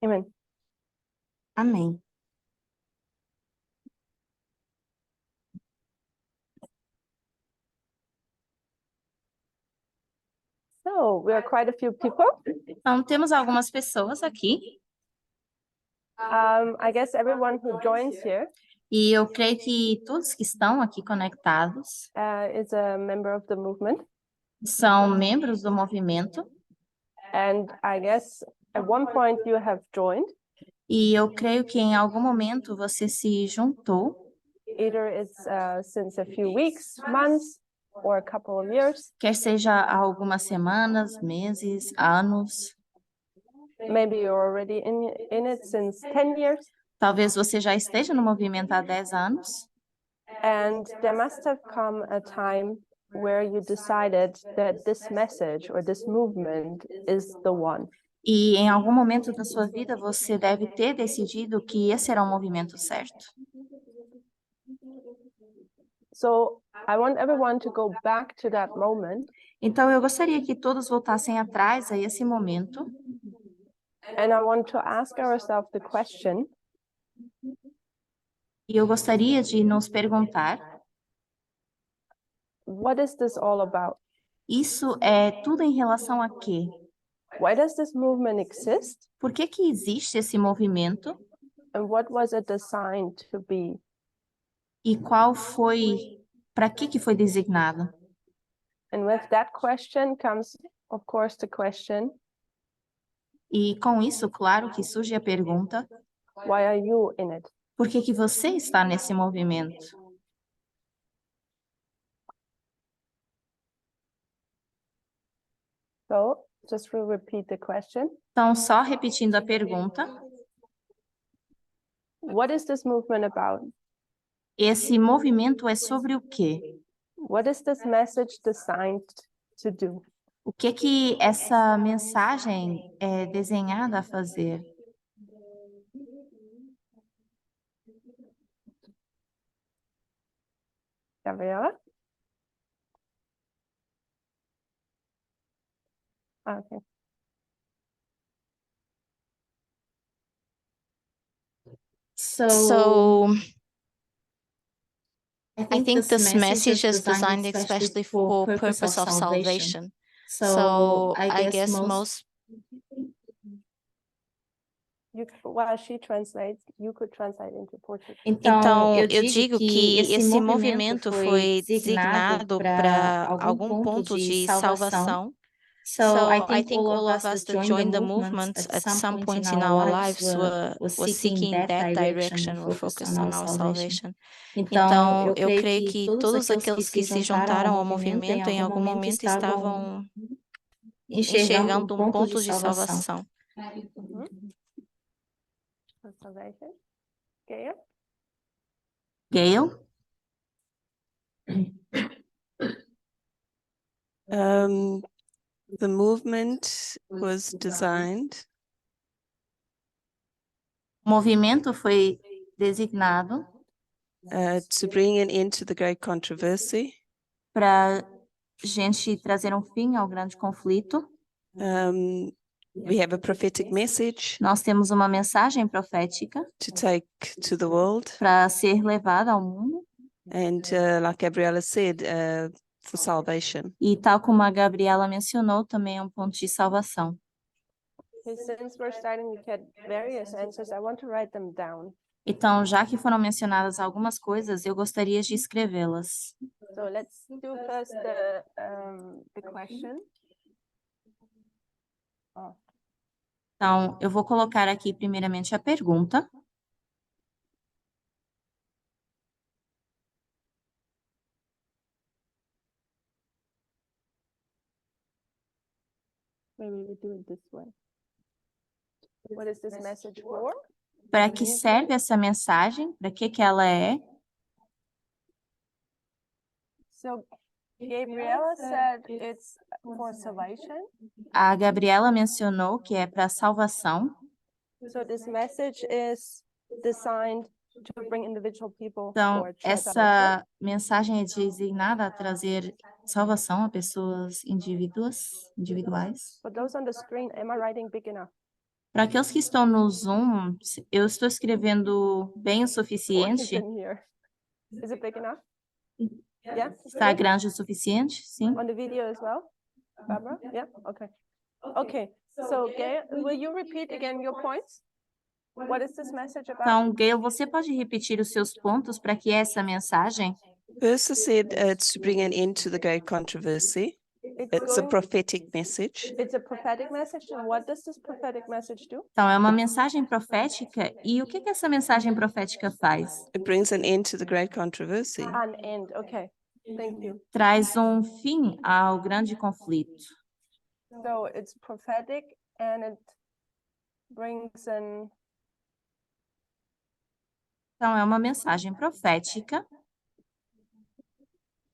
Amen. Amém. So we are quite a few people. Então, temos algumas pessoas aqui I guess everyone who joins here e eu creio que todos que estão aqui conectados is a member of the movement. são membros do movimento And I guess at one point you have joined. e eu creio que em algum momento você se juntou, Either it's since a few weeks, months, or a couple of years. quer seja há algumas semanas, meses, anos. Maybe you're already in it since 10 years. Talvez você já esteja no movimento há 10 anos. And there must have come a time where you decided that this message or this movement is the one. E em algum momento da sua vida você deve ter decidido que esse era o movimento certo. So I want everyone to go back to that moment. Então eu gostaria que todos voltassem atrás a esse momento. And I want to ask ourselves the question, E eu gostaria de nos perguntar, what is this all about? isso é tudo em relação a quê? Why does this movement exist? Por que que existe esse movimento? And what was it designed to be? E para que foi designado? And with that question comes, of course, the question, E com isso, claro que surge a pergunta, why are you in it? por que que você está nesse movimento? So just to repeat the question, Então, só repetindo a pergunta, what is this movement about? esse movimento é sobre o quê? What is this message designed to do? O que essa mensagem é desenhada a fazer? Gabriela? Okay. So I think this message is designed especially for purpose of salvation. So I guess most While she translates, you could translate into Portuguese. Então, eu digo que esse movimento foi designado para algum ponto de salvação. So I think all of us that joined the movement at some point in our lives were seeking that direction, were focused on our salvation. Então, eu creio que todos aqueles que se juntaram ao movimento em algum momento estavam enxergando um ponto de salvação. Salvation. Gail? Gail? The movement was designed O movimento foi designado to bring an end to the great controversy. para gente trazer um fim ao grande conflito. We have a prophetic message Nós temos uma mensagem profética to take to the world, para ser levada ao mundo. and like Gabriela said, for salvation. E tal como a Gabriela mencionou, também é um ponto de salvação. Okay, since we're starting to get various answers, I want to write them down. Então, já que foram mencionadas algumas coisas, eu gostaria de escrevê-las. So let's do first the question. Oh. Então, eu vou colocar aqui primeiramente a pergunta. Maybe we do it this way. What is this message for? Para que serve essa mensagem? Para que ela é? So Gabriela said it's for salvation. A Gabriela mencionou que é para salvação. So this message is designed to bring individual people Então, towards salvation. essa mensagem é designada a trazer salvação a pessoas individuais. For those on the screen, am I writing big enough? Para aqueles que estão no Zoom, eu estou escrevendo bem o Or is suficiente? it here? Is it big enough? Yeah, it's Está good? grande o suficiente? Sim. On the video as well? Barbara? Yeah, okay. Okay, so Gail, will you repeat again your points? What is this message about? Então, Gail, você pode repetir os seus pontos para que essa mensagem? First, I said it's to bring an end to the great controversy. It's a prophetic message. It's a prophetic message, and what does this prophetic message do? Então, é uma mensagem profética. E o que que essa mensagem profética faz? It brings an end to the great controversy. An end, okay. Thank you. Traz um fim ao grande conflito. So it's prophetic and it brings an Então, é uma mensagem profética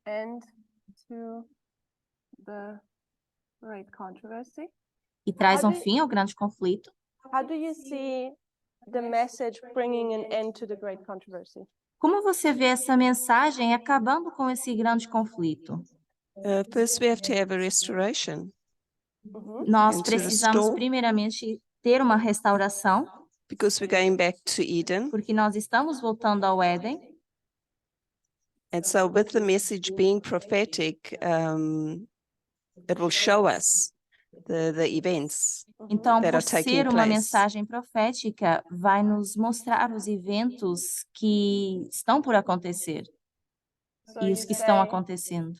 end to the great controversy. e traz um fim ao grande conflito. How do you see the message bringing an end to the great controversy? Como você vê essa mensagem acabando com esse grande conflito? First, we have to have a restoration. Nós And to precisamos, restore- primeiramente, ter uma restauração, Because we're going back to Eden. porque nós estamos voltando ao Éden. And so with the message being prophetic, it will show us the events. Então, that por are taking ser uma place. mensagem profética, vai nos mostrar os eventos que estão por acontecer So e you os que estão say acontecendo.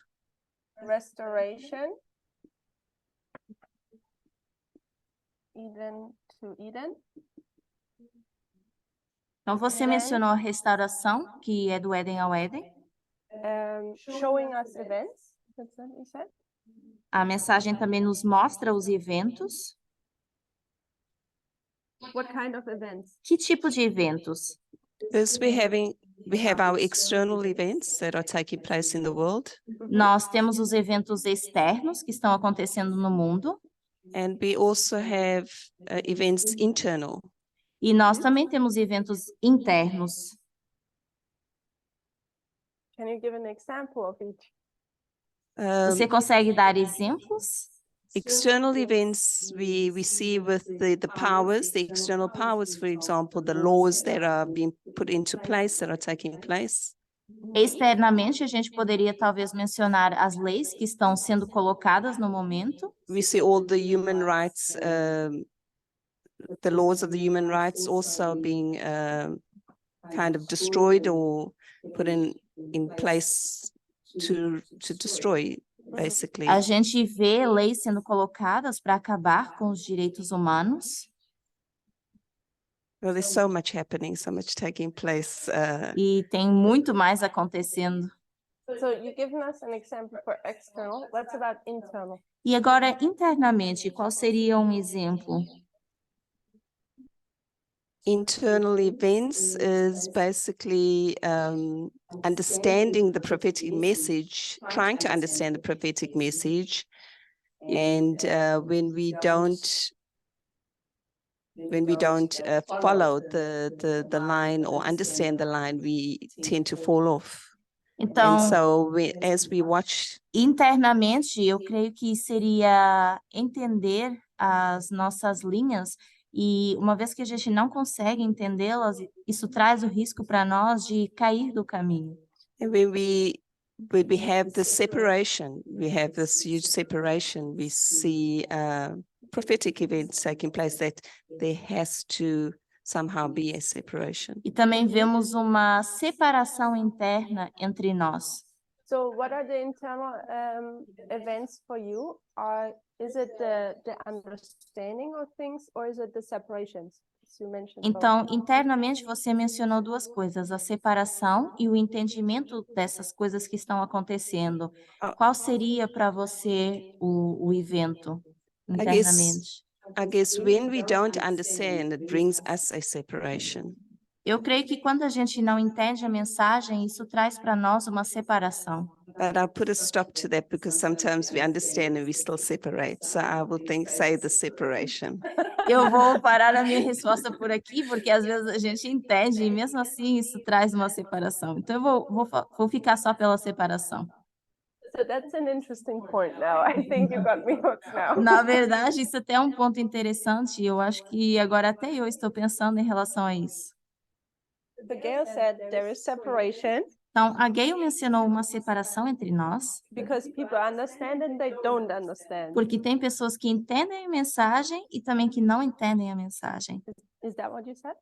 restoration, Eden to Eden, Então, você Then- mencionou a restauração, que é do Éden ao Éden. showing us events. That's what you said. A mensagem também nos mostra os eventos. What kind of events? Que tipo de eventos? First, we have our external events that are taking place in the world, Nós temos os eventos externos que estão acontecendo no mundo and we also have events internal. e nós também temos eventos internos. Can you give an example of each? Você consegue dar exemplos? External events we see with the powers, the external powers, for example, the laws that are being put into place, that are taking place. Externamente, a gente poderia talvez mencionar as leis que estão sendo colocadas no momento. We see all the human rights, the laws of the human rights also being kind of destroyed or put in place to destroy, basically. A gente vê leis sendo colocadas para acabar com os direitos humanos Well, there's so much happening, so much taking place. e tem muito mais acontecendo. So you've given us an example for external. What's about internal? E agora, internamente, qual seria um exemplo? Internal events is basically understanding the prophetic message, trying to understand the prophetic message. And when we don't follow the line or understand the line, we tend to fall off. Então, And so as we watch, internamente, eu creio que seria entender as nossas linhas e uma vez que a gente não consegue entendê-las, isso traz o risco para nós de cair do caminho. and when we have the separation, we have this huge separation, we see prophetic events taking place that there has to somehow be a separation. E também vemos uma separação interna entre nós. So what are the internal events for you? Is it the understanding of things or is it the separations? You mentioned both. Então, internamente, você mencionou duas coisas, a separação e o entendimento dessas coisas que estão acontecendo. Qual seria para você o evento internamente? I guess when we don't understand, it brings us a separation. Eu creio que quando a gente não entende a mensagem, isso traz para nós uma separação. But I'll put a stop to that because sometimes we understand and we still separate. So I will say the separation. Eu vou parar a minha resposta por aqui, porque às vezes a gente entende e mesmo assim isso traz uma separação. Então eu vou ficar só pela separação. So that's an interesting point now. I think you got me hooked now. Na verdade, isso até é um ponto interessante. Eu acho que agora até eu estou pensando em relação a isso. The Gail said there is separation Então, a Gayle mencionou uma separação entre nós, because people understand and they don't understand. porque tem pessoas que entendem a mensagem e também que não entendem a mensagem. Is that what you said?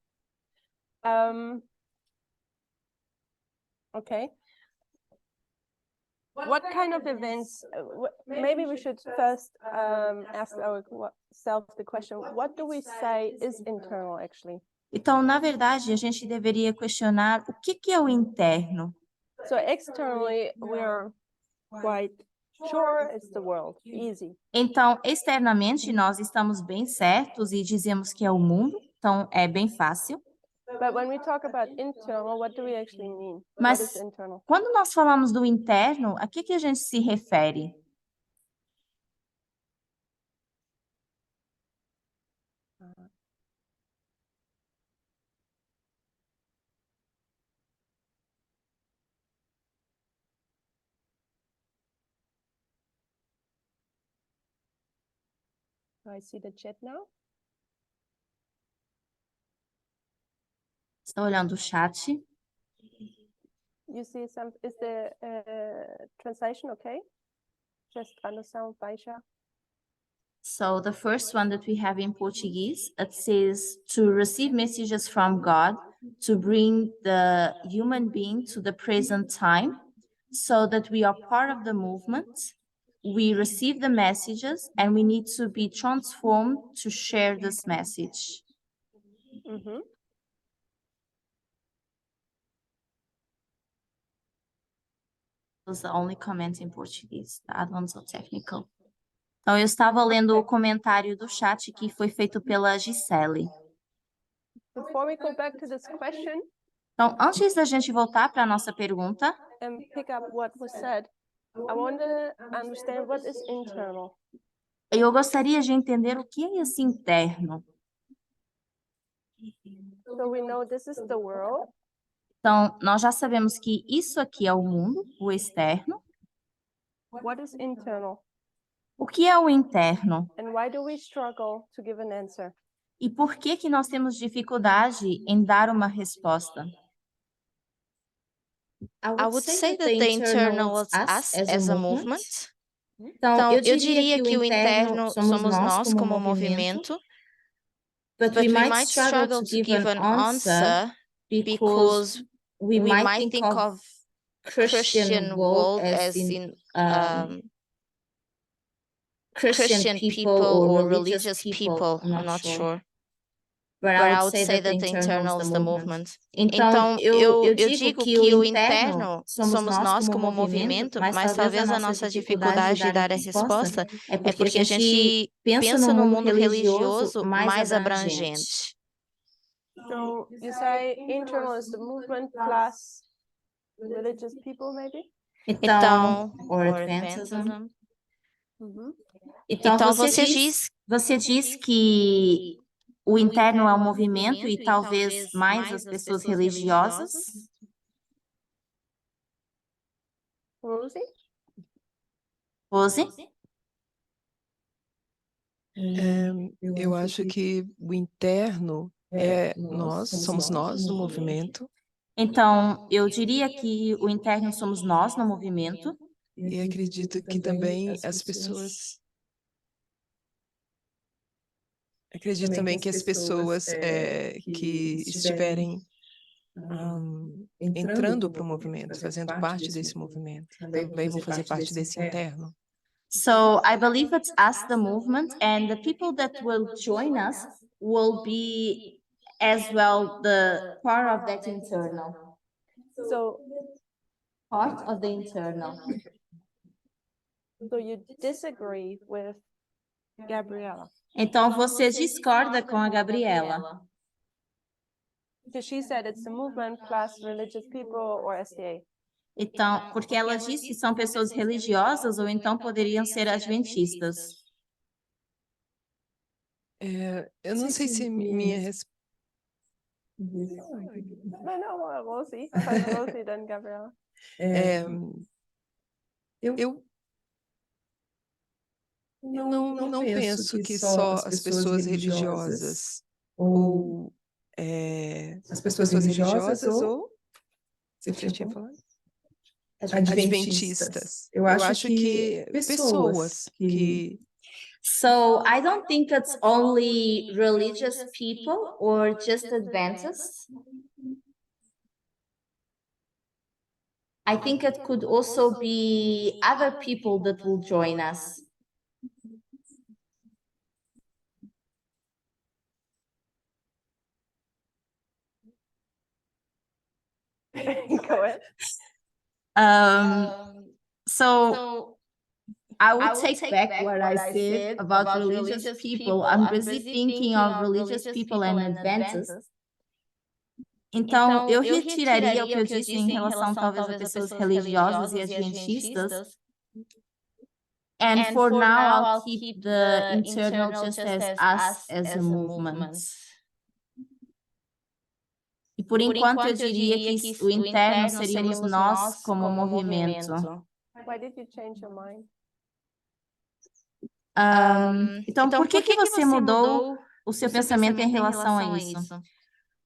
Okay. What kind of events, maybe we should first ask ourselves the question, what do we say is internal actually? Então, na verdade, a gente deveria questionar o que que é o interno. So externally, we're quite sure it's the world, easy. Então, externamente, nós estamos bem certos e dizemos que é o mundo, então é bem fácil. But when we talk about internal, what do we actually mean? Mas What is internal? quando nós falamos do interno, a que a gente se refere? I see the chat now. Estou olhando o chat. You see some, is the translation okay? Just understand, Baisha. So the first one that we have in Portuguese, it says to receive messages from God, to bring the human being to the present time, so that we are part of the movement. We receive the messages and we need to be transformed to share this message. Mm-hmm. Was the only comment in Portuguese. The other ones are technical. Então, eu estava lendo o comentário do chat que foi feito pela Gisele. Before we go back to this question Então, antes da gente voltar para a nossa pergunta, and pick up what was said, I want to understand what is internal. eu gostaria de entender o que é esse interno. So we know this is the world. Então, nós já sabemos que isso aqui é o mundo, o externo. What is internal? O que é o interno? And why do we struggle to give an answer? E por que que nós temos dificuldade em dar uma resposta? I would say that the internal was us as a movement. Então, Eu diria que o interno somos nós como movimento, but we might struggle to give an answer because we might think of Christian world as in Christian people or religious people. I'm not sure. But I would say that the internal is the movement. Então, eu digo que o interno somos nós como movimento, mas talvez a nossa dificuldade de dar a resposta é porque a gente pensa no mundo religioso mais abrangente. So you say internal is the movement plus religious people, maybe? Então, or or Adventism. Adventism. Mm-hmm. Então, Então, você diz que o interno é um movimento e talvez mais as pessoas religiosas? Rosie? Rose? Eu acho que o interno somos nós no movimento, Então, eu diria que o interno somos nós no movimento. e acredito que também as pessoas. Acredito também que as pessoas que estiverem entrando para o movimento, fazendo parte desse movimento, também vão fazer parte desse interno. So I believe it's us, the movement, and the people that will join us will be as well the part of that internal. So, Part of the internal. so you disagree with Gabriella? Então você discorda com a Gabriela. Because she said it's the movement plus religious people or SDA. Então, porque ela diz que são pessoas religiosas ou então poderiam ser adventistas. Eu não sei se minha resposta. No, Rosie. First Rosie, then Gabriella. Eu não penso que só as pessoas religiosas ou as pessoas religiosas ou você tinha falado? Adventistas. Eu acho que pessoas que So I don't think it's only religious people or just Adventists. I think it could also be other people that will join us. Go ahead. So I would take back what I said about religious people. I'm busy thinking of religious people and Adventists. Então, eu retiraria o que eu disse em relação, talvez, a pessoas religiosas e adventistas. And for now, I'll keep the internal just as us as a movement. E por enquanto eu diria que o interno seríamos nós como movimento. Why did you change your mind? Então, por que você mudou o seu pensamento em relação a isso?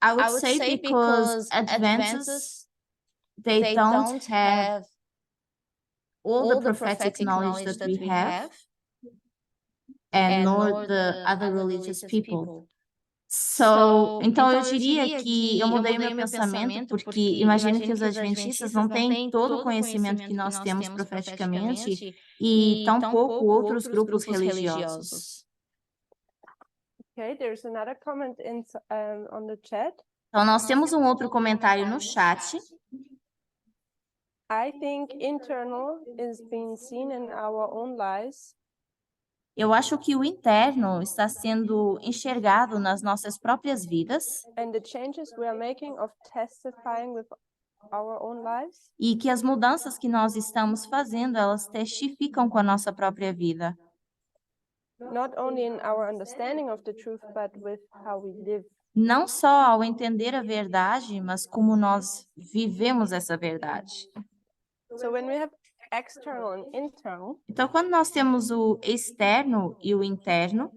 I would say because Adventists, they don't have all the prophetic knowledge that we have, and nor the other religious people. So, então eu diria que eu mudei o meu pensamento porque imagino que os adventistas não têm todo o conhecimento que nós temos profeticamente e tampouco outros grupos religiosos. Okay, there's another comment on the chat. Então nós temos um outro comentário no chat. I think internal is being seen in our own lives. Eu acho que o interno está sendo enxergado nas nossas próprias vidas. And the changes we are making of testifying with our own lives. E que as mudanças que nós estamos fazendo, elas testificam com a nossa própria vida. Not only in our understanding of the truth, but with how we live. Não só ao entender a verdade, mas como nós vivemos essa verdade. So when we have external and internal, então, quando nós temos o externo e o interno,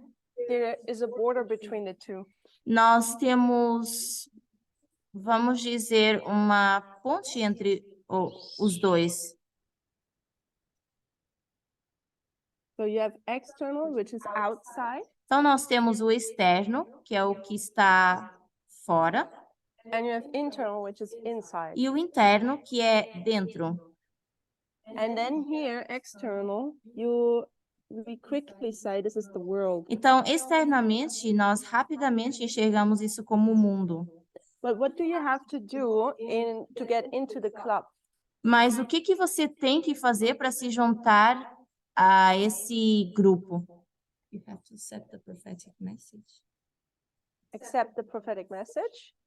there is a border between the two. Nós temos, vamos dizer, uma ponte entre os dois. So you have external, which is outside. Então, nós temos o externo, que é o que está fora. And you have internal, which is inside. E o interno, que é dentro. And then here, external, we quickly say this is the world. Então, externamente, nós rapidamente enxergamos isso como o mundo. But what do you have to do to get into the club? Mas o que você tem que fazer para se juntar a esse grupo? You have to accept the prophetic message. Accept the prophetic message.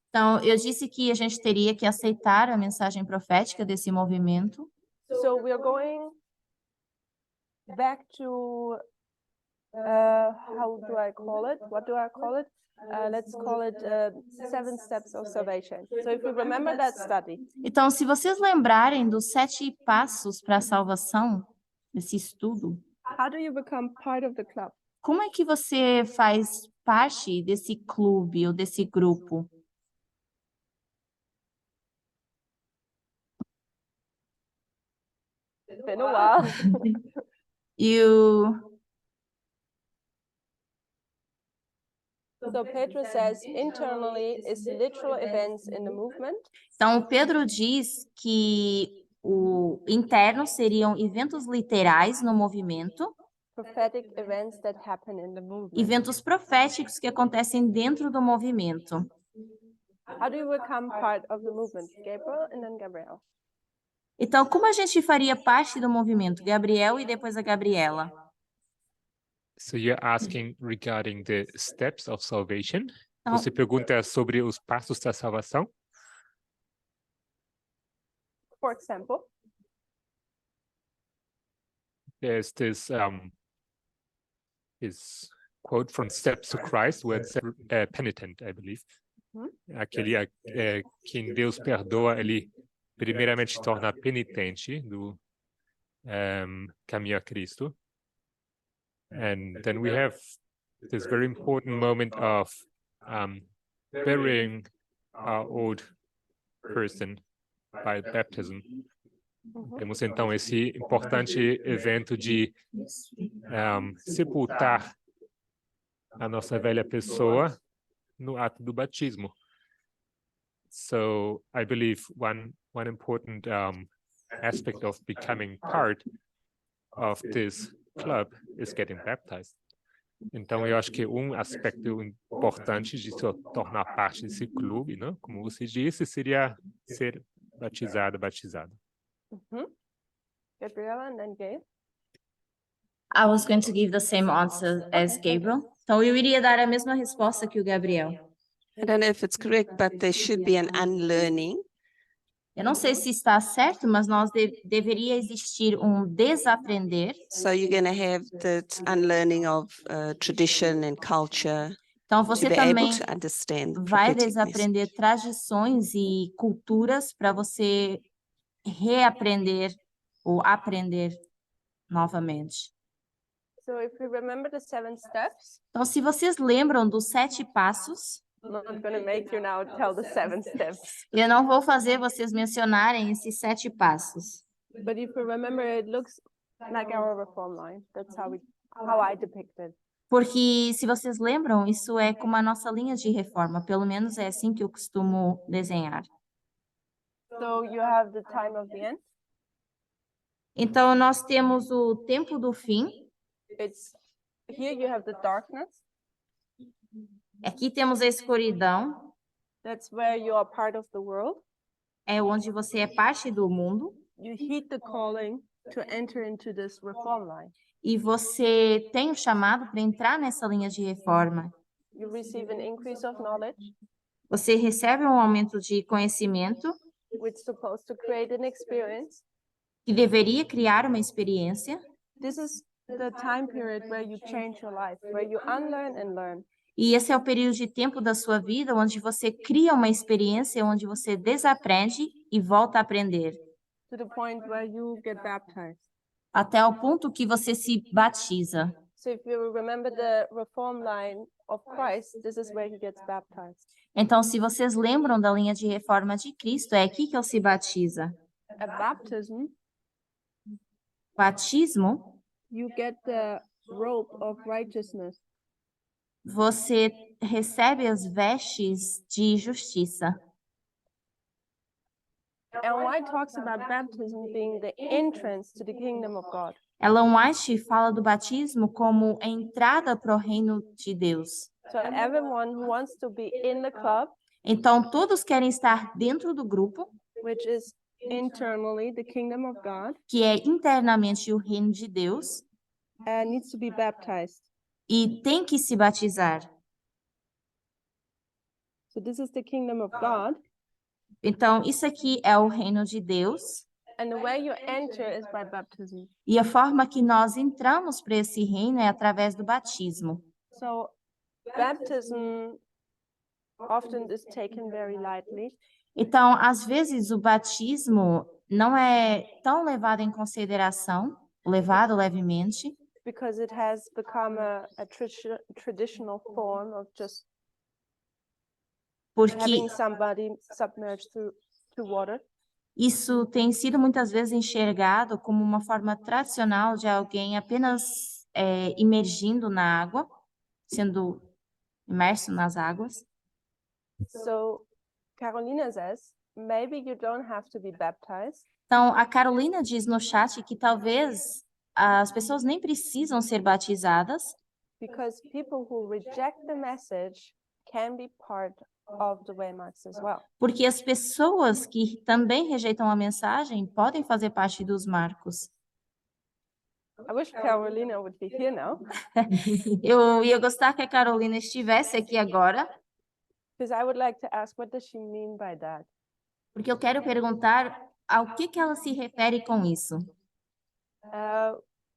Então, eu disse que a gente teria que aceitar a mensagem profética desse movimento. So we are going back to how do I call it? What do I call it? Let's call it 7 steps of salvation. So if we remember that study. Então, se vocês lembrarem dos 7 passos para a salvação, desse estudo, how do you become part of the club? Como é que você faz parte desse clube ou desse grupo? It's been a while. So Pedro says internally is literal events in the movement. Então, Pedro diz que o interno seriam eventos literais no movimento. Prophetic events that happen in the movement. Eventos proféticos que acontecem dentro do movimento. How do you become part of the movement? Gabriel and then Gabriel. Então, como a gente faria parte do movimento? Gabriel e depois a Gabriela. So you're asking regarding the steps of salvation? Você pergunta sobre os passos da salvação? For example, there's this quote from Steps to Christ, where it's penitent, I believe. Aquele quem Deus perdoa, ele primeiramente se torna penitente, do caminho a Cristo. And then we have this very important moment of burying our old person by baptism. Temos então esse importante evento de sepultar a nossa velha pessoa no ato do batismo. So I believe one important aspect of becoming part of this club is getting baptized. Então eu acho que aspecto importante de se tornar parte desse clube, né, como você disse, seria ser batizado. Gabriela and then Gabe. I was going to give the same answer as Gabriel. Então, eu iria dar a mesma resposta que o Gabriel. I don't know if it's correct, but there should be an unlearning. Eu não sei se está certo, mas deveria existir desaprender. So you're going to have that unlearning of tradition and culture Então, to você be able também to understand vai prophetic desaprender message. tradições e culturas para você reaprender ou aprender novamente. So if you remember the 7 steps, Então, se vocês lembram dos 7 passos, I'm not going to make you now tell the 7 steps. eu não vou fazer vocês mencionarem esses 7 passos. But if you remember, it looks like our reform line. That's how I depict it. Porque, se vocês lembram, isso é como a nossa linha de reforma. Pelo menos é assim que eu costumo desenhar. So you have the time of the end. Então, nós temos o tempo do fim. Here you have the darkness. Aqui temos a escuridão. That's where you are part of the world. É onde você é parte do mundo. You heed the calling to enter into this reform line. E você tem o chamado para entrar nessa linha de reforma. You receive an increase of knowledge, Você recebe um aumento de conhecimento which is supposed to create an experience. que deveria criar uma experiência. This is the time period where you change your life, where you unlearn and learn. E esse é o período de tempo da sua vida onde você cria uma experiência, onde você desaprende e volta a aprender. To the point where you get baptized. Até o ponto que você se batiza. So if you remember the reform line of Christ, this is where he gets baptized. Então, se vocês lembram da linha de reforma de Cristo, é aqui que ele se batiza. At baptism, Batismo, you get the robe of righteousness. você recebe as vestes de justiça. Ellen White talks about baptism being the entrance to the kingdom of God. Ellen White fala do batismo como a entrada para o reino de Deus. So everyone who wants to be in the club, Então, todos querem estar dentro do grupo, which is internally the kingdom of God, que é internamente o reino de Deus, needs to be baptized. e tem que se batizar. So this is the kingdom of God, Então, isso aqui é o reino de Deus, and the way you enter is by baptism. e a forma que nós entramos para esse reino é através do batismo. So baptism often is taken very lightly. Então, às vezes, o batismo não é tão levado em consideração, levado levemente, Because it has become a traditional form of just porque having somebody submerged to water. isso tem sido muitas vezes enxergado como uma forma tradicional de alguém apenas imergindo na água, sendo imerso nas águas. So Carolina says, maybe you don't have to be baptized, Então, a Carolina diz no chat que talvez as pessoas nem precisam ser batizadas, because people who reject the message can be part of the waymarks as well. porque as pessoas que também rejeitam a mensagem podem fazer parte dos marcos. I wish Carolina would be here now, Eu ia gostar que a Carolina estivesse aqui agora, because I would like to ask, what does she mean by that? porque eu quero perguntar ao que ela se refere com isso.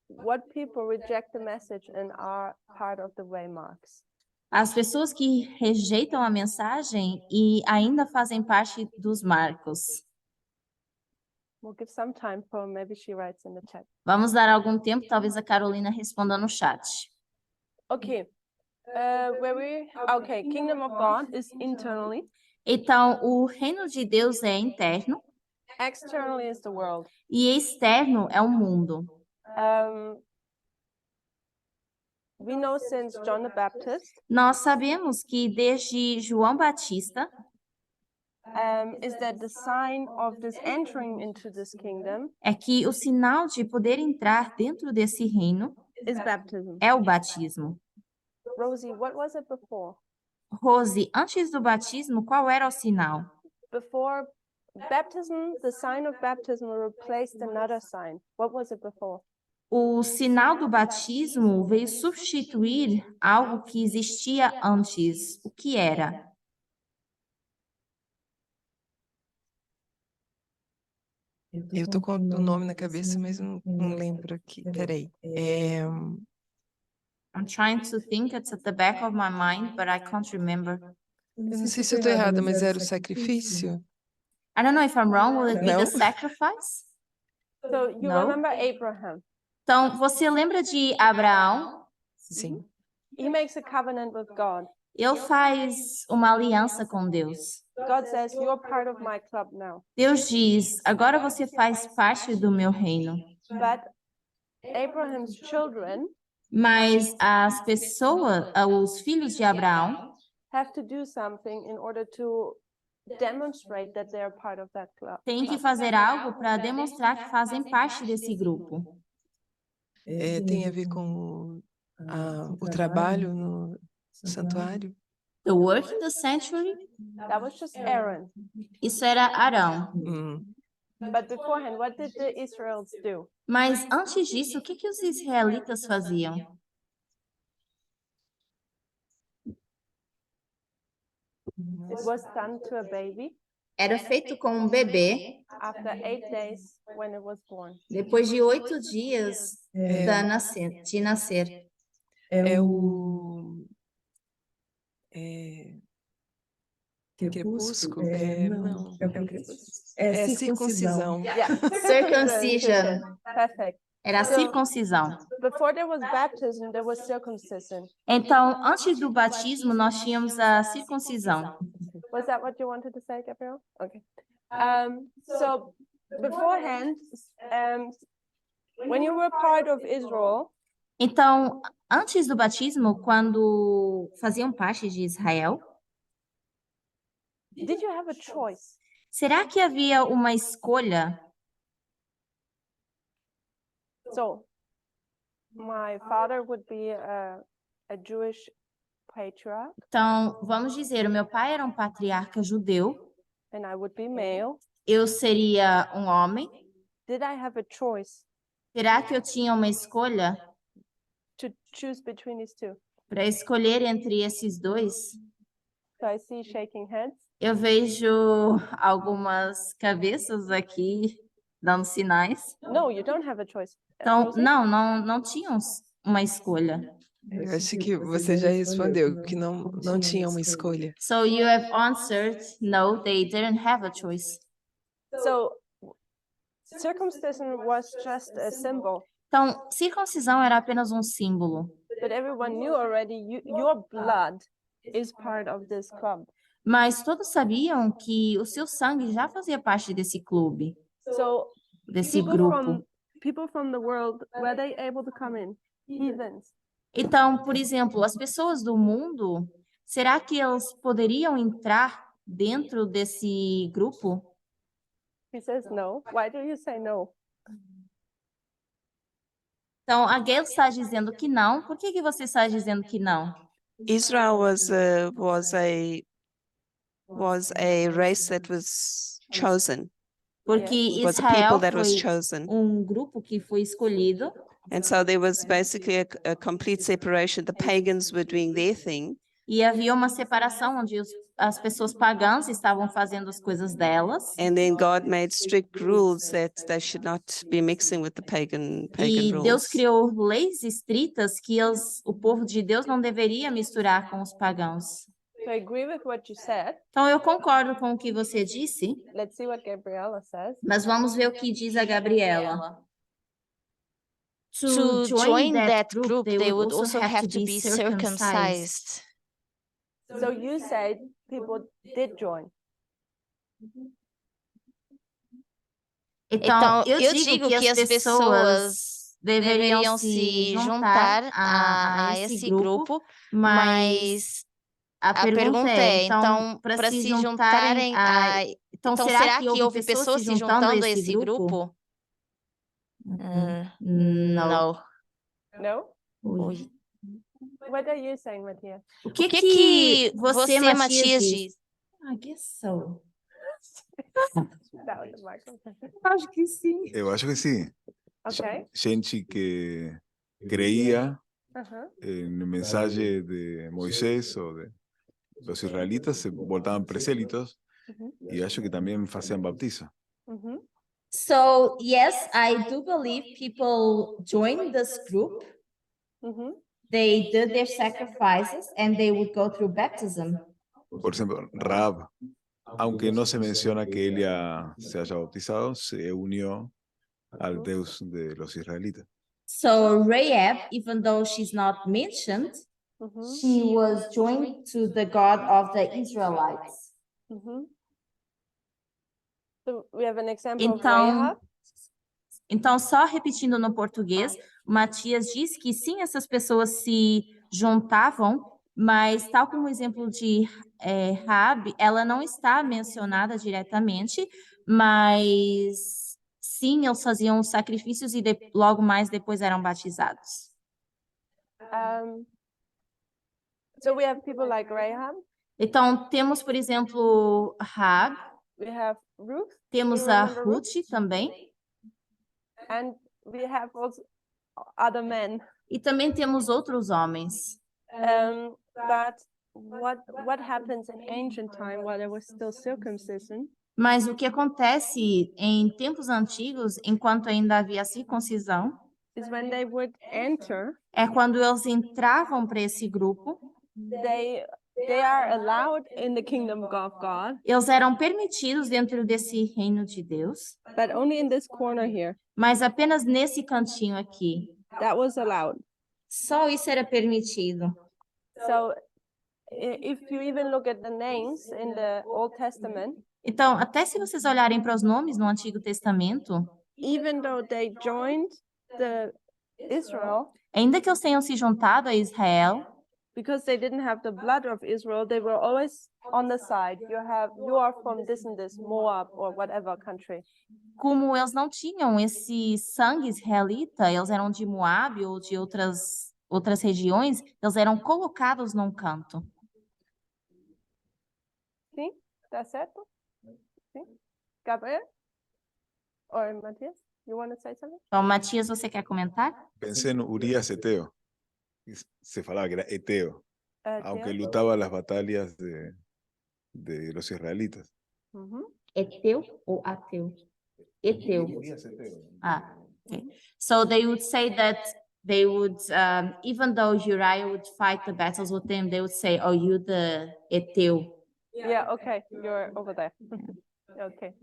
What people reject the message and are part of the waymarks. As pessoas que rejeitam a mensagem e ainda fazem parte dos marcos. We'll give some time for maybe she writes in the chat. Vamos dar algum tempo, talvez a Carolina responda no chat. Okay. Okay, Kingdom of God is internally. Então, o reino de Deus é interno Externally is the world. e externo é o mundo. We know since John the Baptist Nós sabemos que desde João Batista is that the sign of this entering into this kingdom é que o sinal de poder entrar dentro desse reino is baptism. é o batismo. Rosie, what was it before? Rose, antes do batismo, qual era o sinal? Before baptism, the sign of baptism replaced another sign. What was it before? O sinal do batismo veio substituir algo que existia antes. O que era? Eu tô com o nome na cabeça, mas não lembro aqui. Peraí. I'm trying to think, it's at the back of my mind, but I can't remember. Eu não sei se eu tô errada, mas era o sacrifício? I don't know if I'm wrong, will it be the No. sacrifice? So you No. remember Abraham. Então, você lembra de Abraão? Sim. He makes a covenant with God. Ele faz uma aliança com Deus. God says, you're part of my club now. Deus diz, agora você faz parte do meu reino. But Abraham's children Mas as pessoas, os filhos de Abraão, have to do something in order to demonstrate that they are part of that club. têm que fazer algo para demonstrar que fazem parte desse grupo. Tem a ver com o trabalho no santuário? The work in the sanctuary, That was just Aaron. isso era Arão. But beforehand, what did the Israelites do? Mas antes disso, o que que os israelitas faziam? It was done to a baby Era feito com um bebê after 8 days when it was born. depois de 8 dias de nascer. É o crepúsculo? Não. É circuncisão. Yeah. Circumcision. Perfect. Era a circuncisão. Before there was baptism, there was circumcision. Então, antes do batismo, nós tínhamos a circuncisão. Was that what you wanted to say, Gabriel? Okay. So beforehand, when you were part of Israel, Então, antes do batismo, quando faziam parte de Israel, did you have a choice? será que havia uma escolha? So my father would be a Jewish patriarch, Então, vamos dizer, o meu pai era um patriarca judeu, and I would be male. eu seria um homem. Did I have a choice Será que eu tinha uma escolha to choose between these two? para escolher entre esses dois? So I see shaking heads. Eu vejo algumas cabeças aqui dando sinais. No, you don't have a choice. Então, Rosie? não tinham uma escolha. Eu acho que você já respondeu que não tinha uma escolha. So you have answered, no, they didn't have a choice. So circumcision was just a symbol, Então, circuncisão era apenas um símbolo. but everyone knew already your blood is part of this club. Mas todos sabiam que o seu sangue já fazia parte desse clube, So desse grupo. people from the world, were they able to come in? Heathens. Então, por exemplo, as pessoas do mundo, será que eles poderiam entrar dentro desse grupo? He says no. Why do you say no? Então, a Gayle está dizendo que não. Por que que você está dizendo que não? Israel was a race that was chosen. Porque Was a Israel people that was foi chosen. um grupo que foi escolhido. And so there was basically a complete separation. The pagans were doing their thing, E havia uma separação onde as pessoas pagãs estavam fazendo as coisas delas. and then God made strict rules that they should not be mixing with the pagan E Deus rules. criou leis estritas que o povo de Deus não deveria misturar com os pagãos. So I agree with what you said. Então, eu concordo com o que você disse, Let's see what Gabriella says. mas vamos ver o que diz a Gabriela. To join that group, they would also have to be circumcised. So you said people did join. Então, eu digo que as pessoas deveriam se juntar a esse grupo, mas a pergunta é, então, para se juntarem então, será que houve pessoas se juntando a esse grupo? Não. No? Ui. What are you saying, Matthias? O que você, Matias, diz? diz? I guess so. That was the microphone. Acho que sim. Eu acho que sim. Okay. Gente que creía Uh-huh. en el mensaje de Moisés o de los israelitas se voltaban presélitos y acho que también hacían bautizo. Mm-hmm. So, yes, I do believe people joined this group. Mm-hmm. They did their sacrifices and they would go through baptism. Por ejemplo, Rahab, aunque no se menciona que ella se haya bautizado, se unió al Deus de los israelitas. So Rahab, even though she's not mentioned, Mm-hmm. she was joined to the God of the Israelites. Mm-hmm. So we have an example of Então, Rahab. então, só repetindo no português, o Matias diz que sim, essas pessoas se juntavam, mas tal como o exemplo de Rahab, ela não está mencionada diretamente, mas sim, eles faziam os sacrifícios e logo mais depois eram batizados. So we have people like Rahab. Então, temos, por exemplo, Rahab, We have Ruth. temos You a remember Ruth também, And we have also other men. e também temos outros homens. But what happens in ancient time while there was still circumcision Mas o que acontece em tempos antigos, enquanto ainda havia circuncisão, is when they would enter, é quando eles entravam para esse grupo, they are allowed in the kingdom of God, eles eram permitidos dentro desse reino de Deus, but only in this corner here. mas apenas nesse cantinho aqui. That was allowed. Só isso era permitido. So if you even look at the names in the Old Testament, Então, até se vocês olharem para os nomes no Antigo Testamento, even though they joined the Israel, ainda que eles tenham se juntado a Israel, because they didn't have the blood of Israel, they were always on the side. You are from this and this, Moab or whatever country. como eles não tinham esse sangue israelita, eles eram de Moabe ou de outras regiões, eles eram colocados num canto. Sim? Tá certo? Sim? Gabriel? Or Matthias? You want to say something? Então, Matias, você quer comentar? Pensé en Urias Eteo. Se falaba que era Eteo, aunque Theo? lutaba las batallas de los israelitas. Eteu ou ateu? Eteu. Urias Eteo. Ah, okay. So they would say that they would, even though Uriah would fight the battles with them, they would say, "Oh, you the Eteu." Yeah, okay. You're over there. Okay.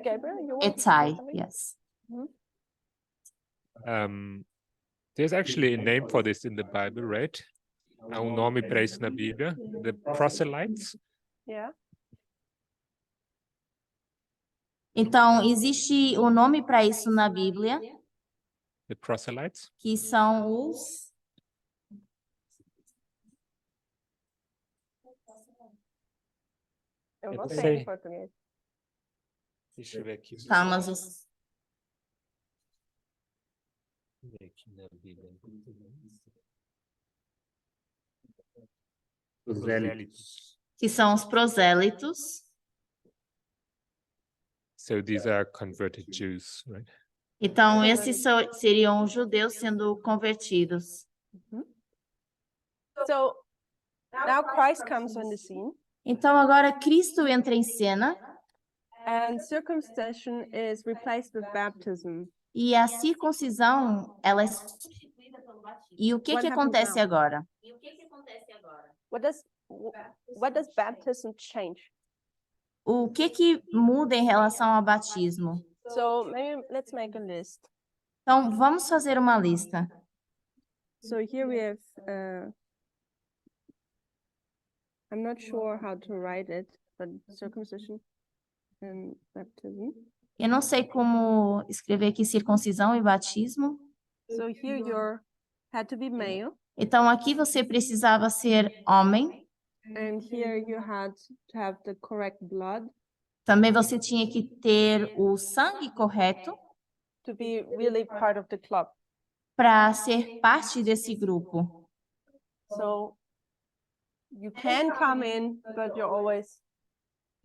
Gabriel, you want to say Etai, something? yes. There's actually a name for this in the Bible, right? Há um nome para isso na Bíblia, the proselytes. Yeah. Então, existe o nome para isso na Bíblia, The proselytes. que são os... Eu Eu não não sei sei. em português. Deixa eu ver aqui. Tá, mas os... Aqui na Bíblia. Prosélitos. que são os prosélitos. So these are converted Jews, right? Então, esses seriam os judeus sendo convertidos. So now Christ comes on the scene, Então, agora Cristo entra em cena and circumcision is replaced with baptism. e a circuncisão, ela é substituída pelo batismo. E o que What que happens acontece now? agora? what does baptism change? O que muda em relação ao batismo? So maybe let's make a list. Então, vamos fazer uma lista. So here we have, I'm not sure how to write it, but circumcision and baptism. Eu não sei como escrever aqui circuncisão e batismo. So here you had to be male, Então, aqui você precisava ser homem. and here you had to have the correct blood Também você tinha que ter o sangue correto to be really part of the club. para ser parte desse grupo. So you can come in, but you're always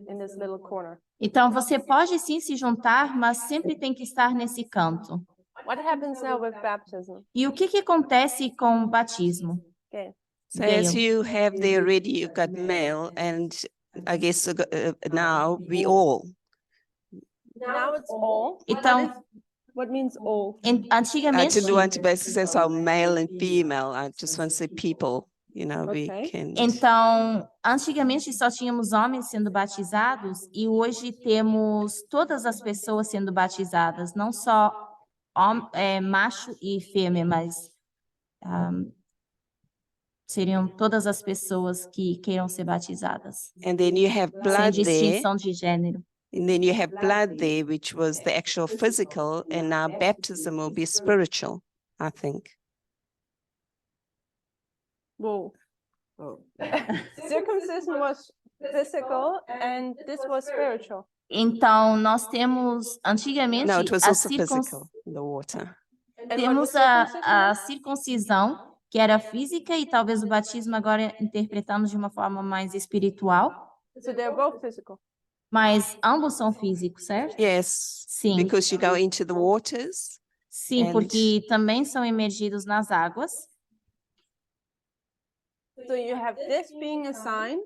in this little corner. Então, você pode sim se juntar, mas sempre tem que estar nesse canto. What happens now with baptism? E o que acontece com o batismo? Okay. So as Gail. you have there already, you've got male, and I guess now we all. Now it's all. Então, What means all? I antigamente, didn't want to basically say so male and female. I just want to say people. You know, we Okay. can. então, antigamente só tínhamos homens sendo batizados e hoje temos todas as pessoas sendo batizadas, não só macho e fêmea, mas seriam todas as pessoas que queiram ser batizadas, And then you have sem blood there, distinção de gênero. and then you have blood there, which was the actual physical, and now baptism will be spiritual, I think. Whoa. Circumcision was physical and this was spiritual. Então, nós temos antigamente No, it was a also physical in the water. And what temos was a circumcision? circuncisão, que era física, e talvez o batismo agora interpretamos de uma forma mais espiritual, So they're both physical. mas ambos são físicos, certo? Yes, Sim, because you go into the waters. sim, and- porque também são emergidos nas águas. So you have this being a sign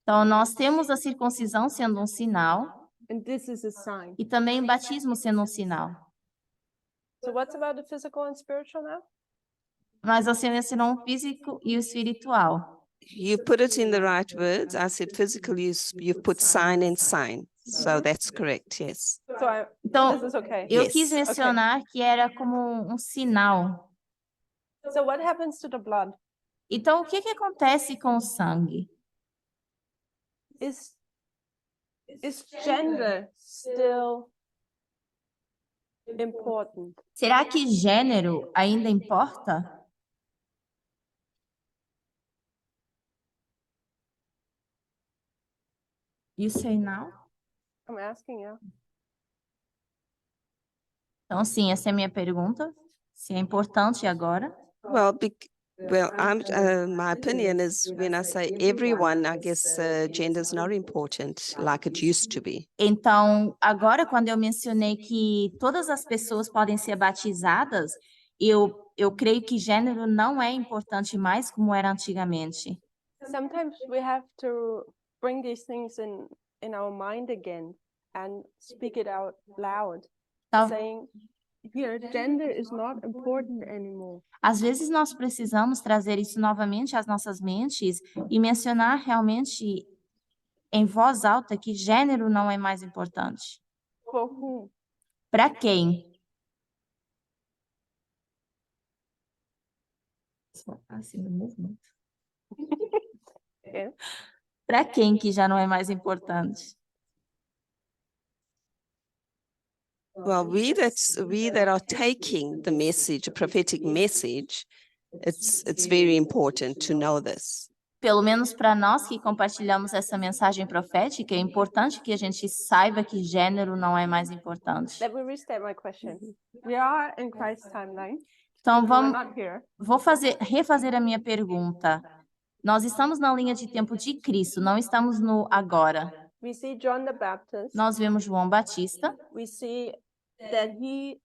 Então, nós temos a circuncisão sendo um sinal and this is a sign. e também o batismo sendo um sinal. So what's about the physical and spiritual now? Mas você mencionou o físico e o espiritual. You put it in the right words. I said physical, you've put sign and sign. So that's correct, yes. So Então, this is okay. eu Yes, quis okay. mencionar que era como um sinal. So what happens to the blood? Então, o que acontece com o sangue? Is gender still important? Será que gênero ainda importa? You say now? I'm asking you. Então, sim, essa é a minha pergunta. Se é importante agora. Well, my opinion is when I say everyone, I guess gender is not important like it used to be. Então, agora, quando eu mencionei que todas as pessoas podem ser batizadas, eu creio que gênero não é importante mais como era antigamente. Sometimes we have to bring these things in our mind again and speak it out loud, Tal- saying, here, gender is not important anymore. Às vezes nós precisamos trazer isso novamente às nossas mentes e mencionar realmente em voz alta que gênero não é mais importante. For whom? Para quem? Okay. Para quem que já não é mais importante? Well, we that are taking the message, a prophetic message, it's very important to know this. Pelo menos para nós que compartilhamos essa mensagem profética, é importante que a gente saiba que gênero não é mais importante. Let me restate my question. We are in Christ's timeline. Então, We're not here. vou refazer a minha pergunta. Nós estamos na linha de tempo de Cristo, não estamos no agora. We see John the Baptist. Nós vemos João Batista, We see that he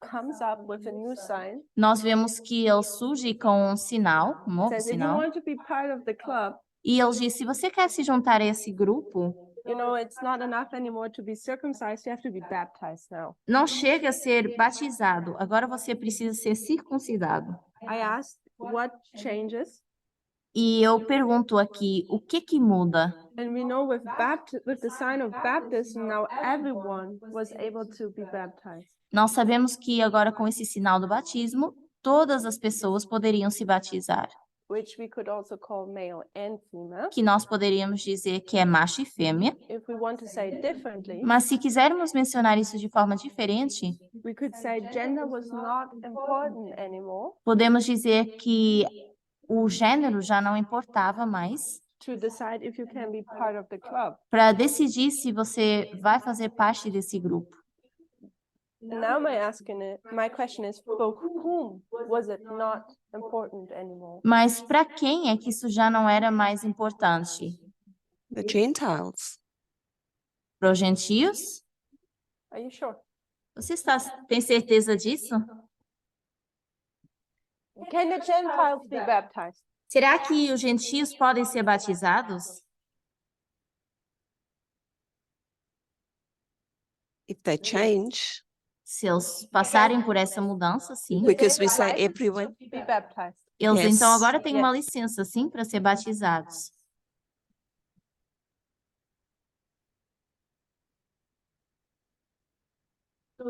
comes up with a new sign. nós vemos que ele surge com um sinal, um novo Says, if you sinal, want to be part of the club, e ele diz, se você quer se juntar a esse grupo, you know, it's not enough anymore to be circumcised, you have to be baptized now. não chega a ser batizado, agora você precisa ser circuncidado. I asked what changes, E eu pergunto aqui, o que que muda? And we know with the sign of baptism, now everyone was able to be baptized. Nós sabemos que agora com esse sinal do batismo, todas as pessoas poderiam se batizar, Which we could also call male and female. que nós poderíamos dizer que é macho e fêmea. If we want to say it differently, Mas se quisermos mencionar isso de forma diferente, we could say gender was not important anymore podemos dizer que o gênero já não importava mais to decide if you can be part of the club. para decidir se você vai fazer parte desse grupo. Now my question is, for whom was it not important anymore? Mas para quem é que isso já não era mais importante? The Gentiles. Para os gentios? Are you sure? Você tem certeza disso? Can the Gentiles be baptized? Será que os gentios podem ser batizados? If they change, Se eles passarem por essa mudança, sim. because we They have say license to everyone, be baptized. Eles Yes. então agora têm uma Yes. licença, sim, para ser batizados.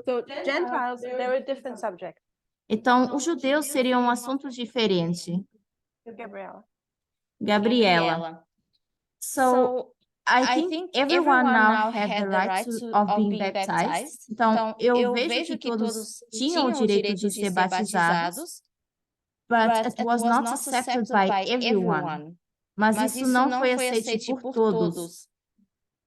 So Gentiles, they're a different subject. Então, os judeus seriam um assunto diferente. Gabriela. Gabriela. So, I think everyone now had the right of being baptized. Então, eu vejo que todos tinham o direito de ser batizados, but it was not accepted by everyone. Mas isso não foi aceito por todos.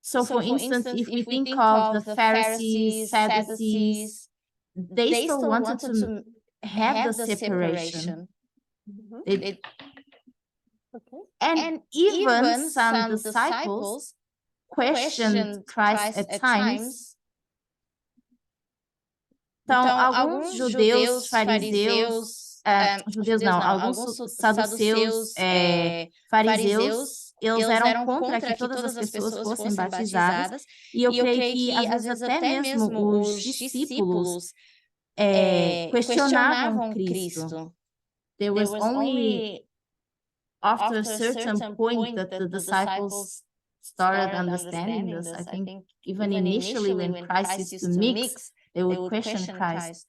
So, for instance, if we think of the Pharisees, Sadducees, they still wanted to have the separation. They- Okay. and even some disciples questioned Christ at times. Então, alguns judeus, fariseus, judeus não, alguns saduceus, fariseus, eles eram contra que todas as pessoas fossem batizadas, e eu creio que às vezes até mesmo os discípulos questionavam Cristo. There was only after a certain point that the disciples started understanding this. I think even initially when Christ used to mix, they would question Christ.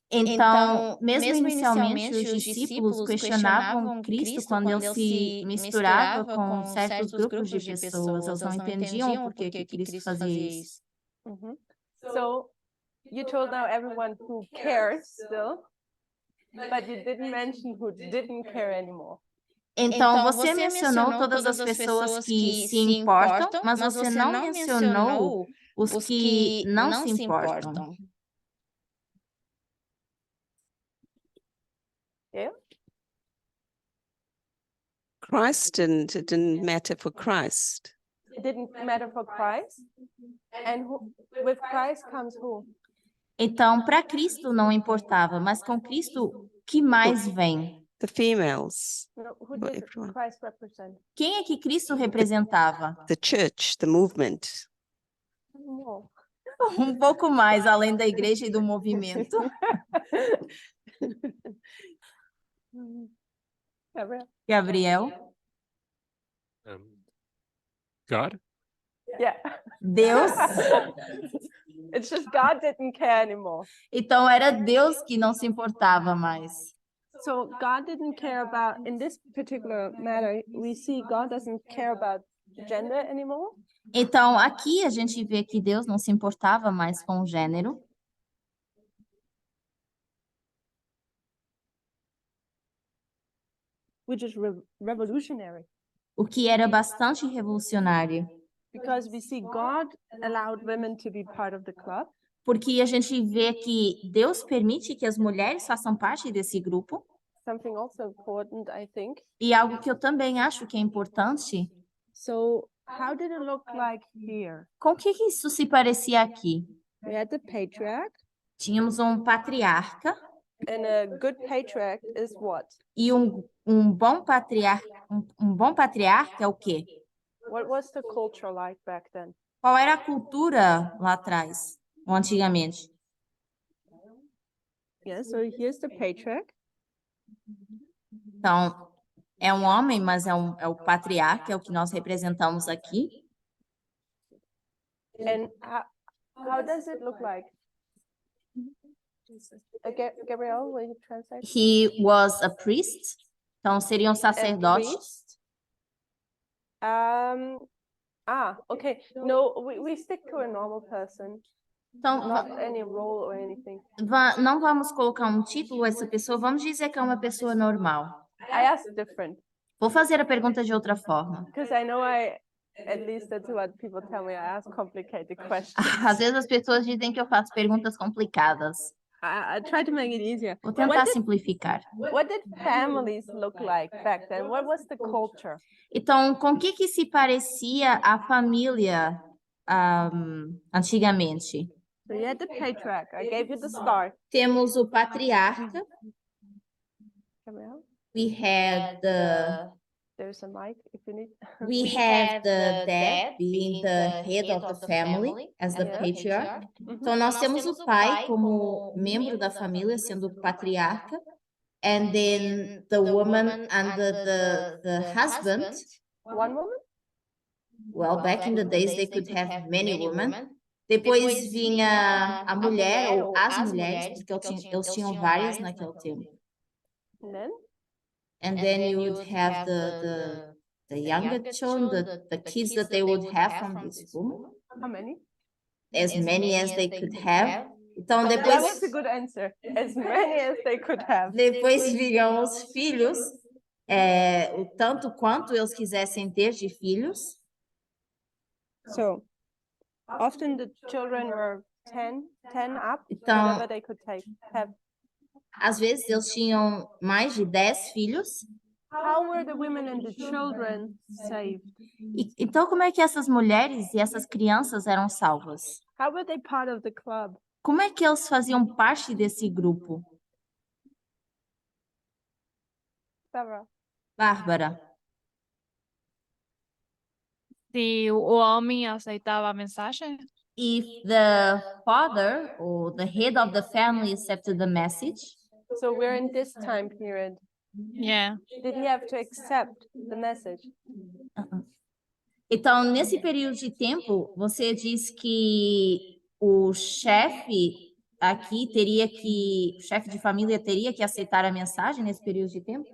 Então, mesmo inicialmente, os discípulos questionavam Cristo quando ele se misturava com certos grupos de pessoas. Eles não entendiam por que Cristo fazia isso. So you told now everyone who cares still, but you didn't mention who didn't care anymore. Então, você mencionou todas as pessoas que se importam, mas você não mencionou os que não se importam. Yeah? it didn't matter for Christ. It didn't matter for Christ. And with Christ comes who? Então, para Cristo não importava, mas com Cristo, que mais vem? The females, No, who But did everyone. Christ represent? Quem é que Cristo representava? the church, the movement. No. Um pouco mais, além da igreja e do movimento. Gabriel? Gabriel? God? Yeah. Deus? It's just God didn't care anymore. Então, era Deus que não se importava mais. So God didn't care about, in this particular matter, we see God doesn't care about gender anymore. Então, aqui a gente vê que Deus não se importava mais com o gênero. Which is revolutionary, O que era bastante revolucionário. because we see God allowed women to be part of the club, Porque a gente vê que Deus permite que as mulheres façam parte desse grupo. something also important, I think. E algo que eu também acho que é importante, So how did it look like here? com o que isso se parecia aqui? We had the patriarch, Tínhamos um patriarca, and a good patriarch is what? e um bom patriarca é o quê? What was the culture like back then? Qual era a cultura lá atrás, ou antigamente? Yeah, so here's the patriarch. Então, é um homem, mas é o patriarca, é o que nós representamos aqui. And how does it look like? Gabriel, will you translate? He was a priest, então seria um sacerdote. priest? Okay. No, we stick to a normal person, Então, not any role or anything. não vamos colocar um título a essa pessoa, vamos dizer que é uma pessoa normal. I asked different Vou fazer a pergunta de outra forma. because I know at least that's what people tell me. I ask complicated questions. Às vezes as pessoas dizem que eu faço perguntas complicadas. I try to make it easier. Vou tentar simplificar. What did families look like back then? What was the culture? Então, com que se parecia a família antigamente? So you had the patriarch. I gave you the star. Temos o patriarca, Gabriel, we had the there's a mic if you need. we have the dad being the head of the family as the Yeah. patriarch. Então nós temos o pai como membro da família, sendo o patriarca, and then the woman and the husband. One woman? Well, back in the days they could have many women. Depois vinha a mulher ou as mulheres, porque eles tinham várias naquele tempo. And then? And then you would have the younger children, the kids that they would have from this woman, How many? as many as they could have. Então That was depois, a good answer. As many as they could have. depois vinham os filhos, o tanto quanto eles quisessem ter de filhos. So often the children were 10 up, Então, whatever they could have. às vezes eles tinham mais de 10 filhos. How were the women and the children saved? Então, como é que essas mulheres e essas crianças eram salvas? How were they part of the club? Como é que eles faziam parte desse grupo? Sarah? Bárbara, Se o homem aceitava a mensagem, if the father or the head of the family accepted the message, So we're in this time period. yeah. Did he have to accept the message? então nesse período de tempo, você diz que o chefe aqui o chefe de família teria que aceitar a mensagem nesse período de tempo?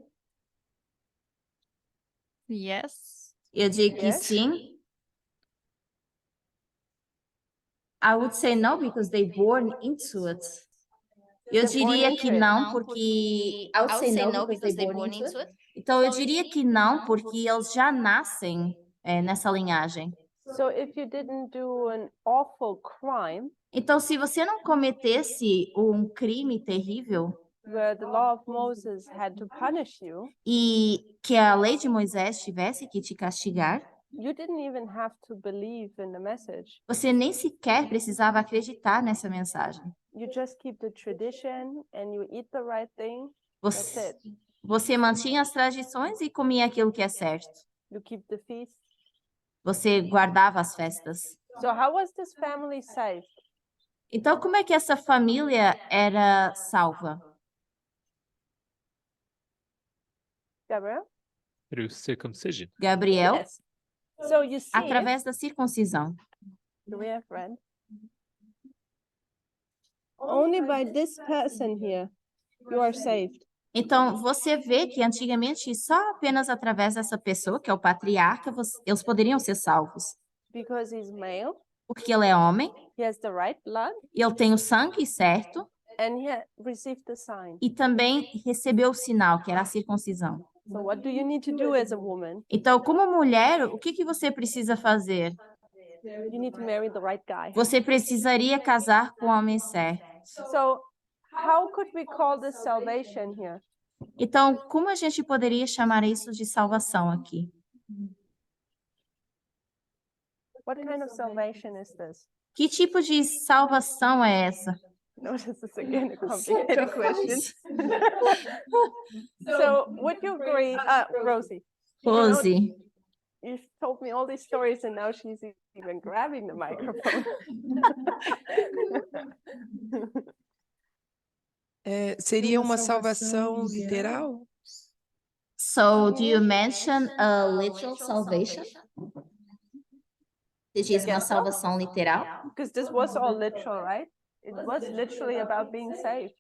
Yes. Eu digo que Yes. sim. I would say no because they born into it. Eu diria que não porque I would say no because they born into it. Então eu diria que não porque eles já nascem nessa linhagem. So if you didn't do an awful crime Então se você não cometesse um crime terrível where the law of Moses had to punish you, e que a lei de Moisés tivesse que te castigar, you didn't even have to believe in the message. você nem sequer precisava acreditar nessa mensagem. You just keep the tradition and you eat the right thing. That's Você, it. você mantinha as tradições e comia aquilo que é certo. You keep the feast. Você guardava as festas. So how was this family saved? Então, como é que essa família era salva? Gabriel? Through circumcision. Gabriel, Yes. So you see, através da circuncisão. do we have red? Only by this person here, you are saved. Então, você vê que antigamente só apenas através dessa pessoa, que é o patriarca, eles poderiam ser salvos. Because he's male, Porque ele é homem, he has the right blood, ele tem o sangue certo and he received the sign. e também recebeu o sinal, que era a circuncisão. So what do you need to do as a woman? Então, como mulher, o que você precisa fazer? You need to marry the right guy. Você precisaria casar com o homem certo. So how could we call this salvation here? Então, como a gente poderia chamar isso de salvação aqui? What kind of salvation is this? Que tipo de salvação é essa? Notice this again, a complicated question. So would you agree, Rosie, Rose, you told me all these stories and now she's even grabbing the microphone. Seria uma salvação literal? So, do you mention a literal salvation? Você diz uma salvação literal? Because this was all literal, right? It was literally about being saved.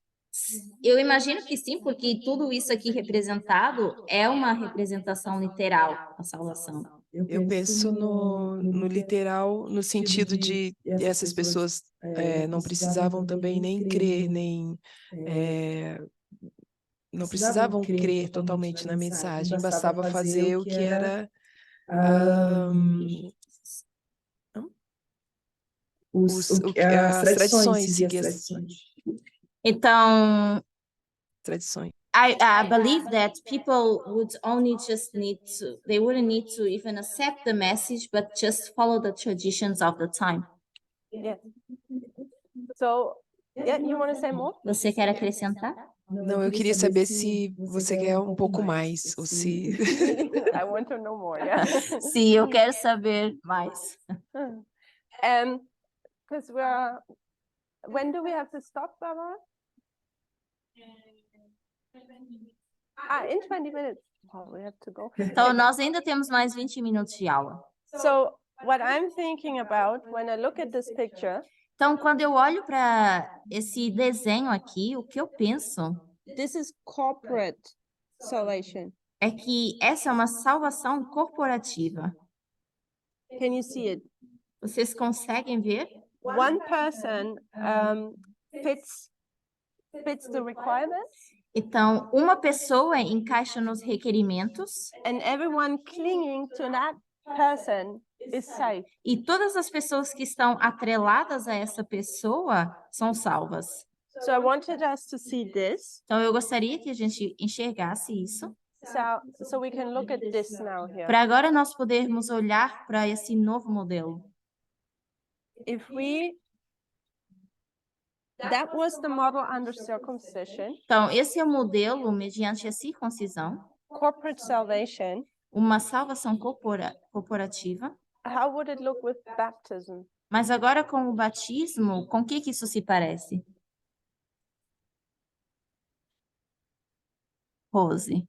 Eu imagino que sim, porque tudo isso aqui representado é uma representação literal da salvação. Eu penso no literal, no sentido de essas pessoas não precisavam também nem crer, nem não precisavam crer totalmente na mensagem, bastava fazer o que era as tradições, seguir as Então, tradições. I believe that people would only just need to, they wouldn't need to even accept the message, but just follow the traditions of the time. Yeah. So, yeah, you want to say more? Você quer acrescentar? Não, eu queria saber se você quer um pouco mais, ou se... I want to know more, yeah. Sim, eu quero saber mais. Because when do we have to stop, Barbara? In 20 minutes. Oh, we have to go. Então, nós ainda temos mais 20 minutos de aula. So, what I'm thinking about when I look at this picture, Então, quando eu olho para esse desenho aqui, o que eu penso this is corporate salvation. é que essa é uma salvação corporativa. Can you see it? Vocês conseguem ver? One person fits the requirements, Então, uma pessoa encaixa nos requerimentos and everyone clinging to that person is safe. e todas as pessoas que estão atreladas a essa pessoa são salvas. So I wanted us to see this, Então, eu gostaria que a gente enxergasse isso, so we can look at this now here. para agora nós podermos olhar para esse novo modelo. That was the model under circumcision, Então, esse é o modelo mediante a circuncisão, corporate salvation. uma salvação corporativa. How would it look with baptism? Mas agora com o batismo, com o que isso se parece? Rose.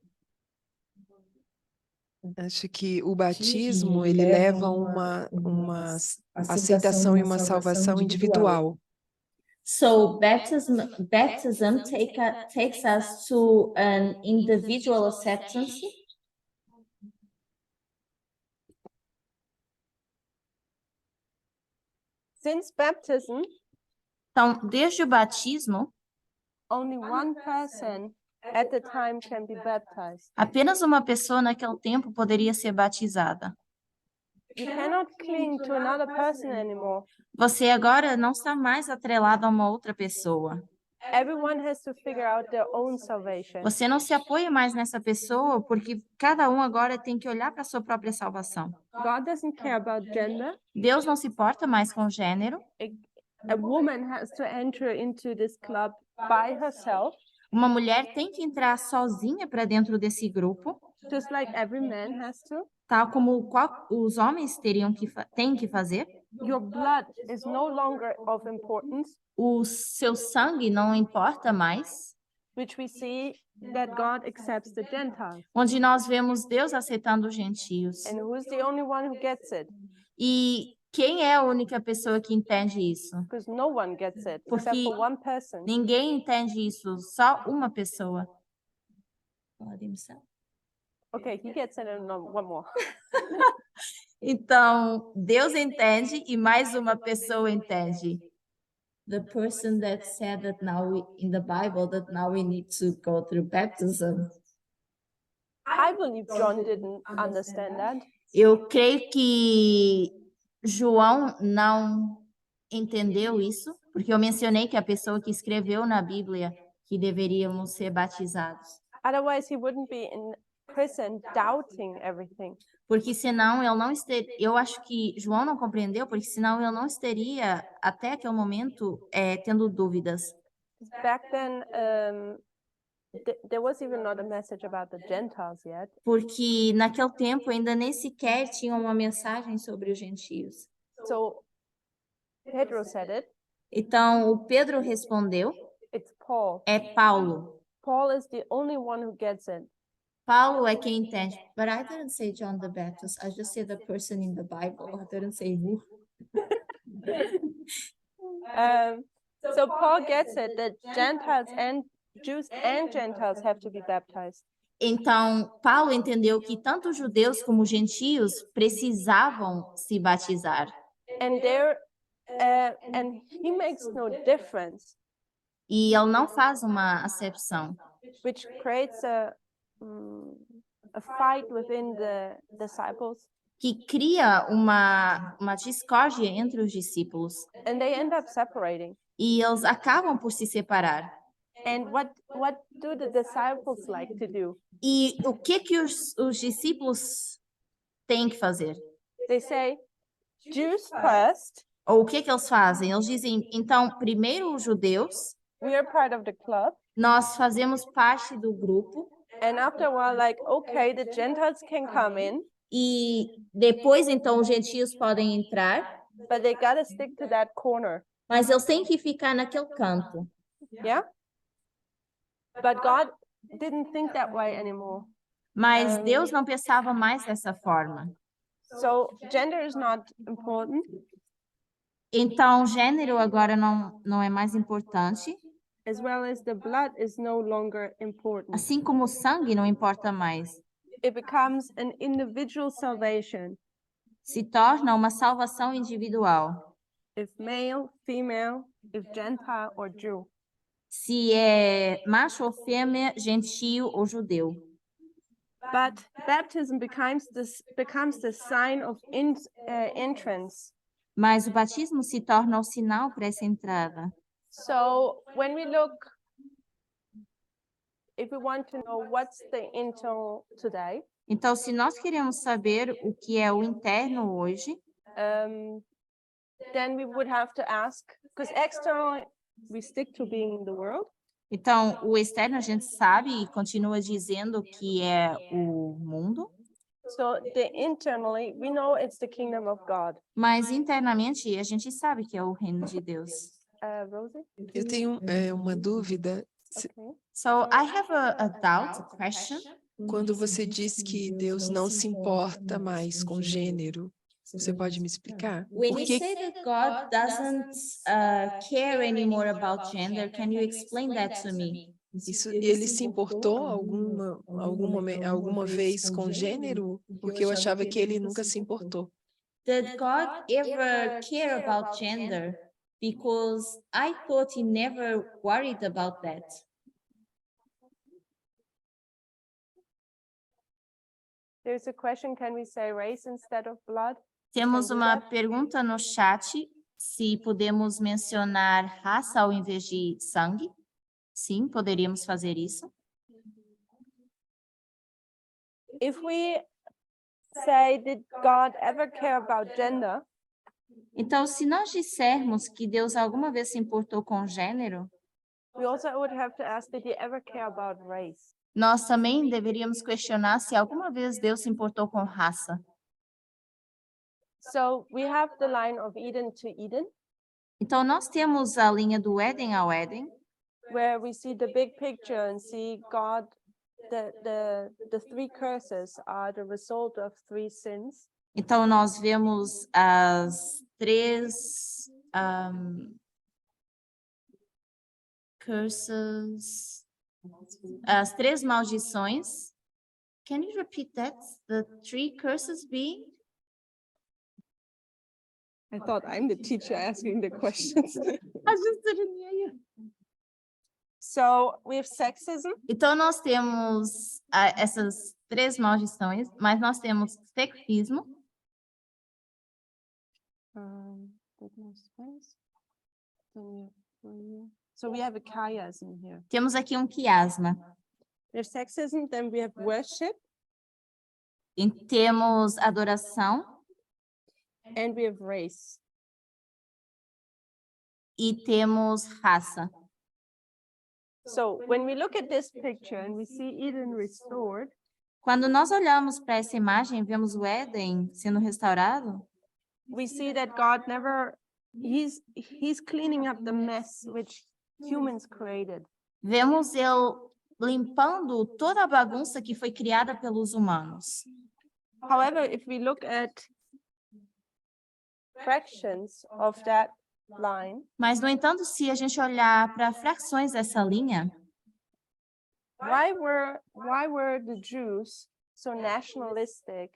Acho que o batismo, ele leva uma aceitação e uma salvação individual. So baptism takes us to an individual acceptance. Since baptism, Então, desde o batismo, only one person at the time can be baptized. apenas uma pessoa naquele tempo poderia ser batizada. You cannot cling to another person anymore. Você agora não está mais atrelado a uma outra pessoa. Everyone has to figure out their own salvation. Você não se apoia mais nessa pessoa porque cada um agora tem que olhar para a sua própria salvação. God doesn't care about gender. Deus não se importa mais com gênero. A woman has to enter into this club by herself, Uma mulher tem que entrar sozinha para dentro desse grupo, just like every man has to. tal como os homens têm que fazer. Your blood is no longer of importance, O seu sangue não importa mais, which we see that God accepts the Gentiles. onde nós vemos Deus aceitando os gentios. And who's the only one who gets it? E quem é a única pessoa que entende isso? Because no one gets it except Porque for one person. ninguém entende isso, só uma pessoa. God himself. Okay, he gets it and one more. Então, Deus entende e mais uma pessoa entende. The person that said that in the Bible that now we need to go through baptism. I believe John didn't understand that. Eu creio que João não entendeu isso, porque eu mencionei que a pessoa que escreveu na Bíblia que deveríamos ser batizados. Otherwise, he wouldn't be in prison doubting everything. Porque senão ele não estaria, eu acho que João não compreendeu, porque senão ele não estaria até aquele momento tendo dúvidas. Back then, there was even not a message about the Gentiles yet. Porque naquele tempo ainda nem sequer tinha uma mensagem sobre os gentios. So Pedro said it. Então o Pedro respondeu, It's Paul. é Paulo. Paul is the only one who gets it. Paulo é quem entende. But I didn't say John the Baptist. I just said the person in the Bible. I didn't say who. So Paul gets it that Gentiles and Jews and Gentiles have to be baptized. Então, Paulo entendeu que tanto judeus como gentios precisavam se batizar. And and he makes no difference, E ele não faz uma acepção, which creates a fight within the disciples, que cria uma discórdia entre os discípulos. and they end up separating. E eles acabam por se separar. And what do the disciples like to do? E o que os discípulos têm que fazer? They say, Jews first, Ou o que eles fazem? Eles dizem, então, primeiro os judeus, we are part of the club, nós fazemos parte do grupo, and after a while, like, okay, the Gentiles can come in, e depois, então, os gentios podem entrar, but they gotta stick to that corner, mas eles têm que ficar naquele canto. yeah? But God didn't think that way anymore. Mas Deus não pensava mais dessa forma. So gender is not important, Então, gênero agora não é mais importante, as well as the blood is no longer important. assim como o sangue não importa mais. It becomes an individual salvation. Se torna uma salvação individual. If male, female, if Gentile or Jew. Se é macho ou fêmea, gentio ou judeu. But baptism becomes the sign of entrance. Mas o batismo se torna o sinal para essa entrada. So when we look, if we want to know what's the internal today, Então, se nós queremos saber o que é o interno hoje, then we would have to ask, because external we stick to being in the world. então o externo a gente sabe e continua dizendo que é o mundo, So internally we know it's the kingdom of God. mas internamente a gente sabe que é o reino de Deus. Rosie? Eu tenho uma dúvida. Okay. So I have a doubt, a question. Quando você diz que Deus não se importa mais com gênero, você pode me explicar? When Por you que say that God doesn't care anymore about gender, can you explain that to me? ele se importou alguma vez com gênero? Porque eu achava que ele nunca se importou. Did God ever care about gender? Because I thought he never worried about that. There's a question, can we say race instead of blood? Temos uma pergunta no chat, se podemos mencionar raça ao invés de sangue. Sim, poderíamos fazer isso. If we say, did God ever care about gender? Então, se nós dissermos que Deus alguma vez se importou com gênero, We also would have to ask, did he ever care about race? nós também deveríamos questionar se alguma vez Deus se importou com raça. So we have the line of Eden to Eden, Então, nós temos a linha do Éden ao Éden, where we see the big picture and see God, the three curses are the result of three sins. então nós vemos as três curses, as três maldições. Can you repeat that? The three curses being? I thought I'm the teacher asking the questions. I just didn't hear you. So we have sexism, Então nós temos essas três maldições, mas nós temos sexismo, so we have a chiasm here. temos aqui um quiasma, We have sexism, then we have worship, e temos adoração and we have race. e temos raça. So when we look at this picture and we see Eden restored, Quando nós olhamos para essa imagem e vemos o Éden sendo restaurado, we see that God never, he's cleaning up the mess which humans created. vemos ele limpando toda a bagunça que foi criada pelos humanos. However, if we look at fractions of that line, Mas, no entanto, se a gente olhar para frações dessa linha, why were the Jews so nationalistic,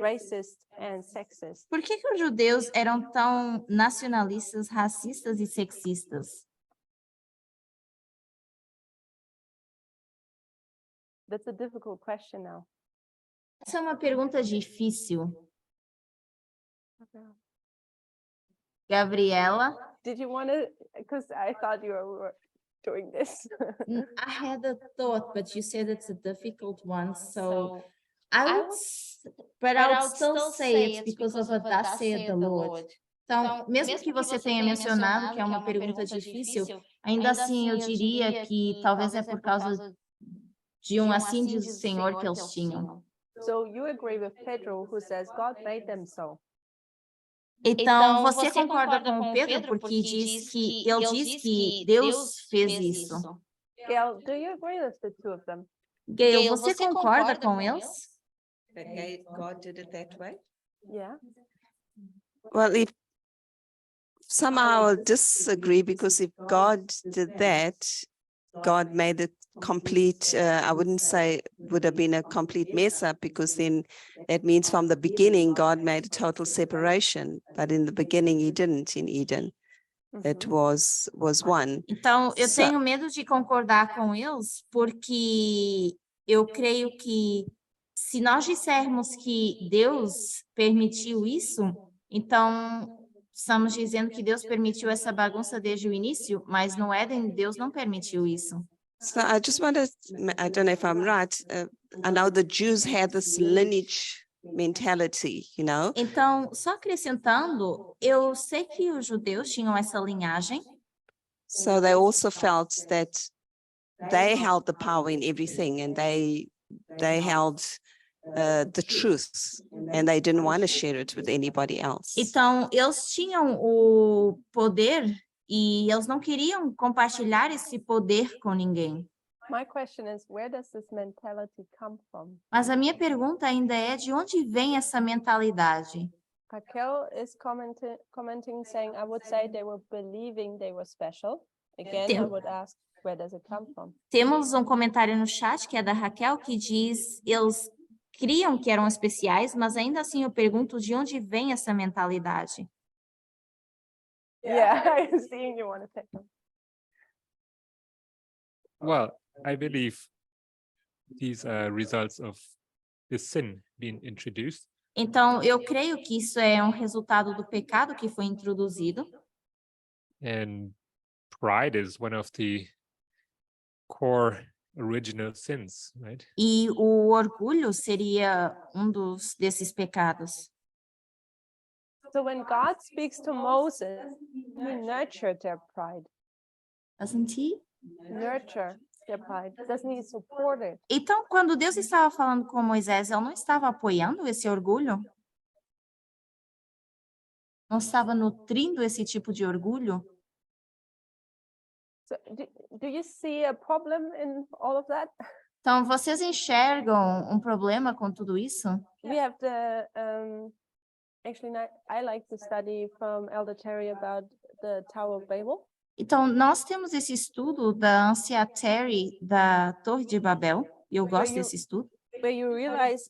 racist, and sexist? por que que os judeus eram tão nacionalistas, racistas e sexistas? That's a difficult question now. Essa é uma pergunta difícil. Gabriela? Did you want to, because I thought you were doing this. I had a thought, but you said it's a difficult one, so I would still say it's because of a thus saith the Lord. Então, mesmo que você tenha mencionado que é uma pergunta difícil, ainda assim eu diria que talvez é por causa de assim diz o Senhor que eles tinham. So you agree with Pedro, who says God made them so. Então, você concorda com o Pedro porque ele diz que Deus fez isso. Gail, do you agree with the two of them? Gail, você concorda com eles? That God did it that way? Yeah. Well, if somehow I'll disagree, because if God did that, God made it complete. I wouldn't say would have been a complete mess up, because then that means from the beginning, God made a total separation. But in the beginning, he didn't in Eden. It was one. Então, eu So- tenho medo de concordar com eles, porque eu creio que se nós dissermos que Deus permitiu isso, então estamos dizendo que Deus permitiu essa bagunça desde o início, mas no Éden Deus não permitiu isso. So I just want to, I don't know if I'm right. I know the Jews had this lineage mentality, you know, Então, só acrescentando, eu sei que os judeus tinham essa linhagem, so they also felt that they held the power in everything, and they held the truth, and they didn't want to share it with anybody else. então eles tinham o poder e eles não queriam compartilhar esse poder com ninguém. My question is, where does this mentality come from? Mas a minha pergunta ainda é de onde vem essa mentalidade? Raquel is commenting, saying, I would say they were believing they were special. Again, I Tem- would ask, where does it come from? Temos um comentário no chat que é da Raquel que diz, eles criam que eram especiais, mas ainda assim eu pergunto de onde vem essa mentalidade? Yeah, I'm seeing you want to take them. Well, I believe these are results of the sin being introduced. Então, eu creio que isso é um resultado do pecado que foi introduzido. And pride is one of the core original sins, right? E o orgulho seria desses pecados. So when God speaks to Moses, he nurtured their pride, Doesn't he? nurture their pride. Doesn't he support it? Então, quando Deus estava falando com Moisés, ele não estava apoiando esse orgulho? Não estava nutrindo esse tipo de orgulho? So do you see a problem in all of that? Então, vocês enxergam um problema com tudo isso? We have the, actually, I like the study from Elder Terry about the Tower of Babel. Então, nós temos esse estudo da Ancia Terry da Torre de Babel, e eu gosto desse estudo, Where you realize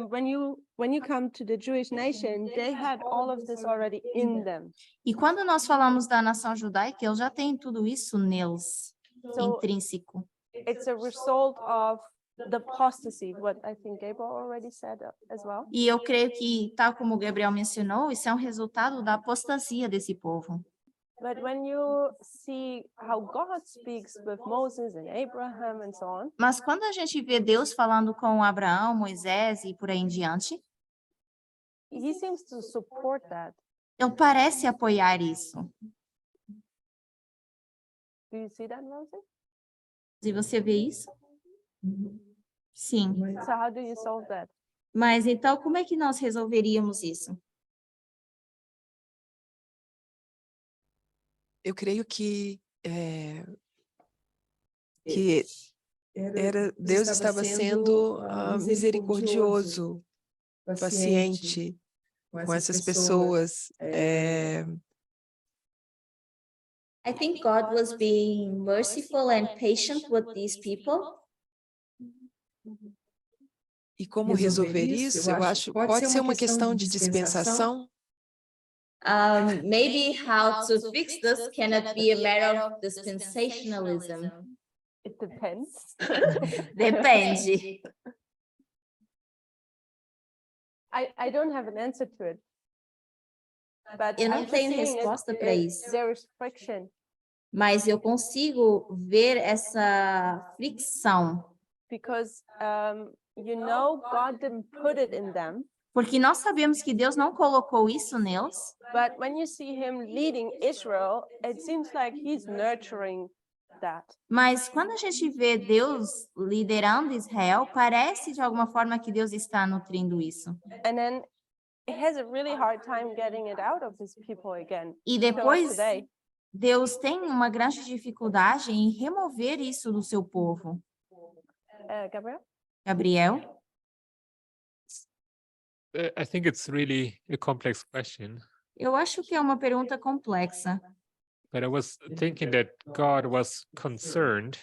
when you come to the Jewish nation, they had all of this already in them. e quando nós falamos da nação judaica, eles já têm tudo isso neles, So intrínseco. it's a result of the apostasy, what I think Gabriel already said as well. E eu creio que, tal como o Gabriel mencionou, isso é um resultado da apostasia desse povo. But when you see how God speaks with Moses and Abraham and so on, Mas quando a gente vê Deus falando com Abraão, Moisés e por aí em diante, he seems to support that. ele parece apoiar isso. Do you see that, Rosie? E você vê isso? Sim. So how do you solve that? Mas então, como é que nós resolveríamos isso? Eu creio que Deus estava sendo misericordioso, paciente com essas pessoas. I think God was being merciful and patient with these people. E como resolver isso? Eu acho, pode ser uma questão de dispensação. Maybe how to fix this cannot be a matter of dispensationalism. It depends. Depende. I don't have an answer to it. But Eu não I'm just tenho saying resposta para isso. there is friction Mas eu consigo ver essa fricção. because God didn't put it in them. Porque nós sabemos que Deus não colocou isso neles, But when you see him leading Israel, it seems like he's nurturing that. mas quando a gente vê Deus liderando Israel, parece de alguma forma que Deus está nutrindo isso. And then he has a really hard time getting it out of his people again. E Till depois today. Deus tem uma grande dificuldade em remover isso do seu povo. Gabriel? Gabriel? I think it's really a complex question, Eu acho que é uma pergunta complexa, but I was thinking that God was concerned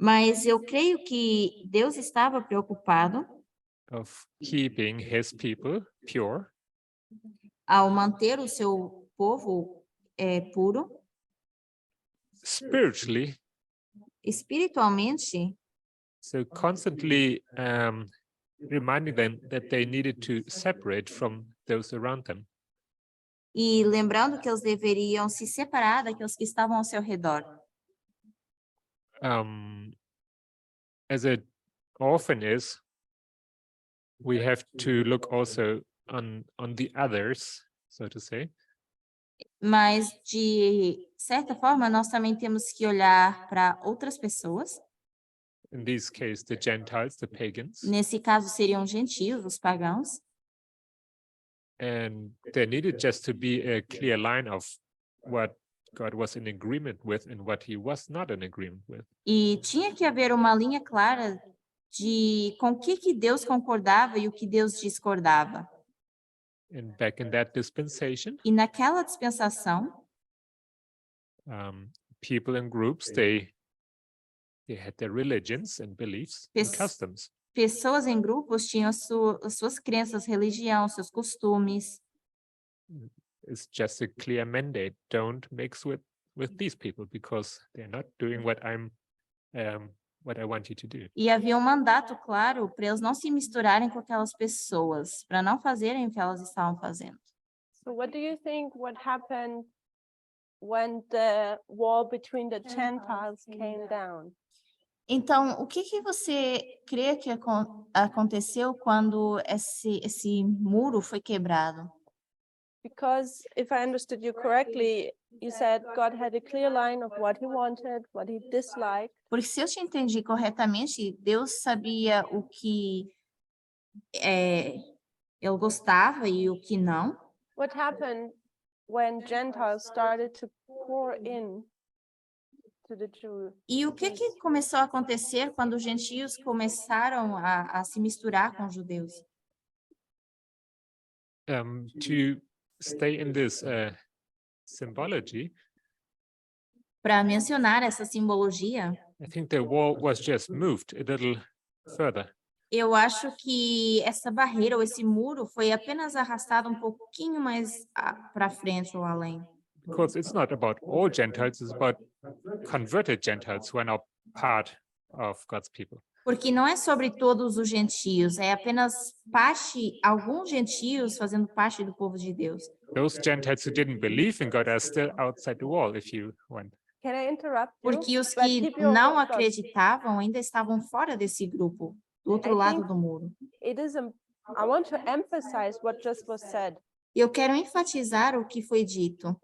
mas eu creio que Deus estava preocupado of keeping his people pure ao manter o seu povo puro, spiritually, espiritualmente, so constantly reminding them that they needed to separate from those around them. e lembrando que eles deveriam se separar daqueles que estavam ao seu redor. As it often is, we have to look also on the others, so to say. Mas, de certa forma, nós também temos que olhar para outras pessoas. In this case, the Gentiles, the pagans, Nesse caso, seriam gentios, os pagãos. and there needed just to be a clear line of what God was in agreement with and what he was not in agreement with. E tinha que haver uma linha clara de com o que Deus concordava e o que Deus discordava. And back in that dispensation, E naquela dispensação, people and groups, they had their religions and beliefs and Pes- customs. pessoas em grupos tinham as suas crenças, religião, seus costumes. It's just a clear mandate. Don't mix with these people because they're not doing what I want you to do. E havia um mandato claro para eles não se misturarem com aquelas pessoas, para não fazerem o que elas estavam fazendo. So what do you think what happened when the wall between the Gentiles came down? Então, o que você crê que aconteceu quando esse muro foi quebrado? Because if I understood you correctly, you said God had a clear line of what he wanted, what he disliked. Porque se eu te entendi corretamente, Deus sabia o que ele gostava e o que não. What happened when Gentiles started to pour in to the Jews? E o que começou a acontecer quando os gentios começaram a se misturar com os judeus? To stay in this symbology, Para mencionar essa simbologia, I think the wall was just moved a little further. eu acho que essa barreira ou esse muro foi apenas arrastado um pouquinho mais para frente ou além. Because it's not about all Gentiles, it's about converted Gentiles who are now part of God's people. Porque não é sobre todos os gentios, é apenas alguns gentios fazendo parte do povo de Deus. Those Gentiles who didn't believe in God are still outside the wall, if you want. Can I interrupt you? Porque os But que keep your não thoughts. acreditavam ainda estavam fora desse grupo, do outro I lado think- do muro. I want to emphasize what just was said. Eu quero enfatizar o que foi dito.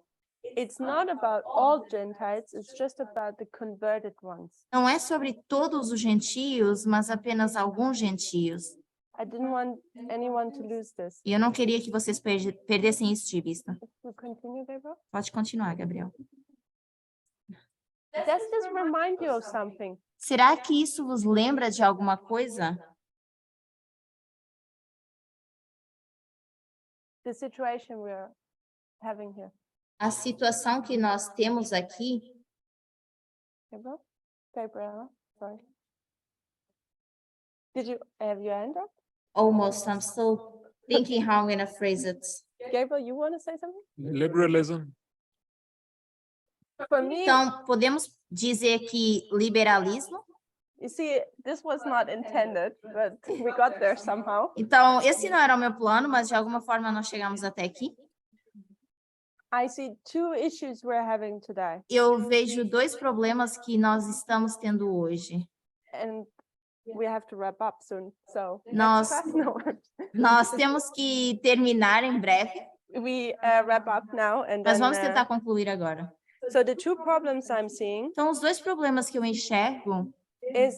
It's not about all Gentiles, it's just about the converted ones. Não é sobre todos os gentios, mas apenas alguns gentios. I didn't want anyone to lose this. E eu não queria que vocês perdessem isso de vista. We continue, Gabriel? Pode continuar, Gabriel. Does this remind you of something? Será que isso vos lembra de alguma coisa? The situation we're having here. A situação que nós temos aqui, Gabriela, sorry. Have your hand up? almost, I'm still thinking how I'm gonna phrase it. Gabriel, you want to say something? Liberalism. For me, Então, podemos dizer que liberalismo? you see, this was not intended, but we got there somehow. Então, esse não era o meu plano, mas de alguma forma nós chegamos até aqui. I see two issues we're having today, Eu vejo dois problemas que nós estamos tendo hoje. and we have to wrap up soon. So Nós- next class, no, Nós temos que terminar em breve, we wrap up now, and mas then. vamos tentar concluir agora. So the two problems I'm seeing Então, os dois problemas que eu enxergo is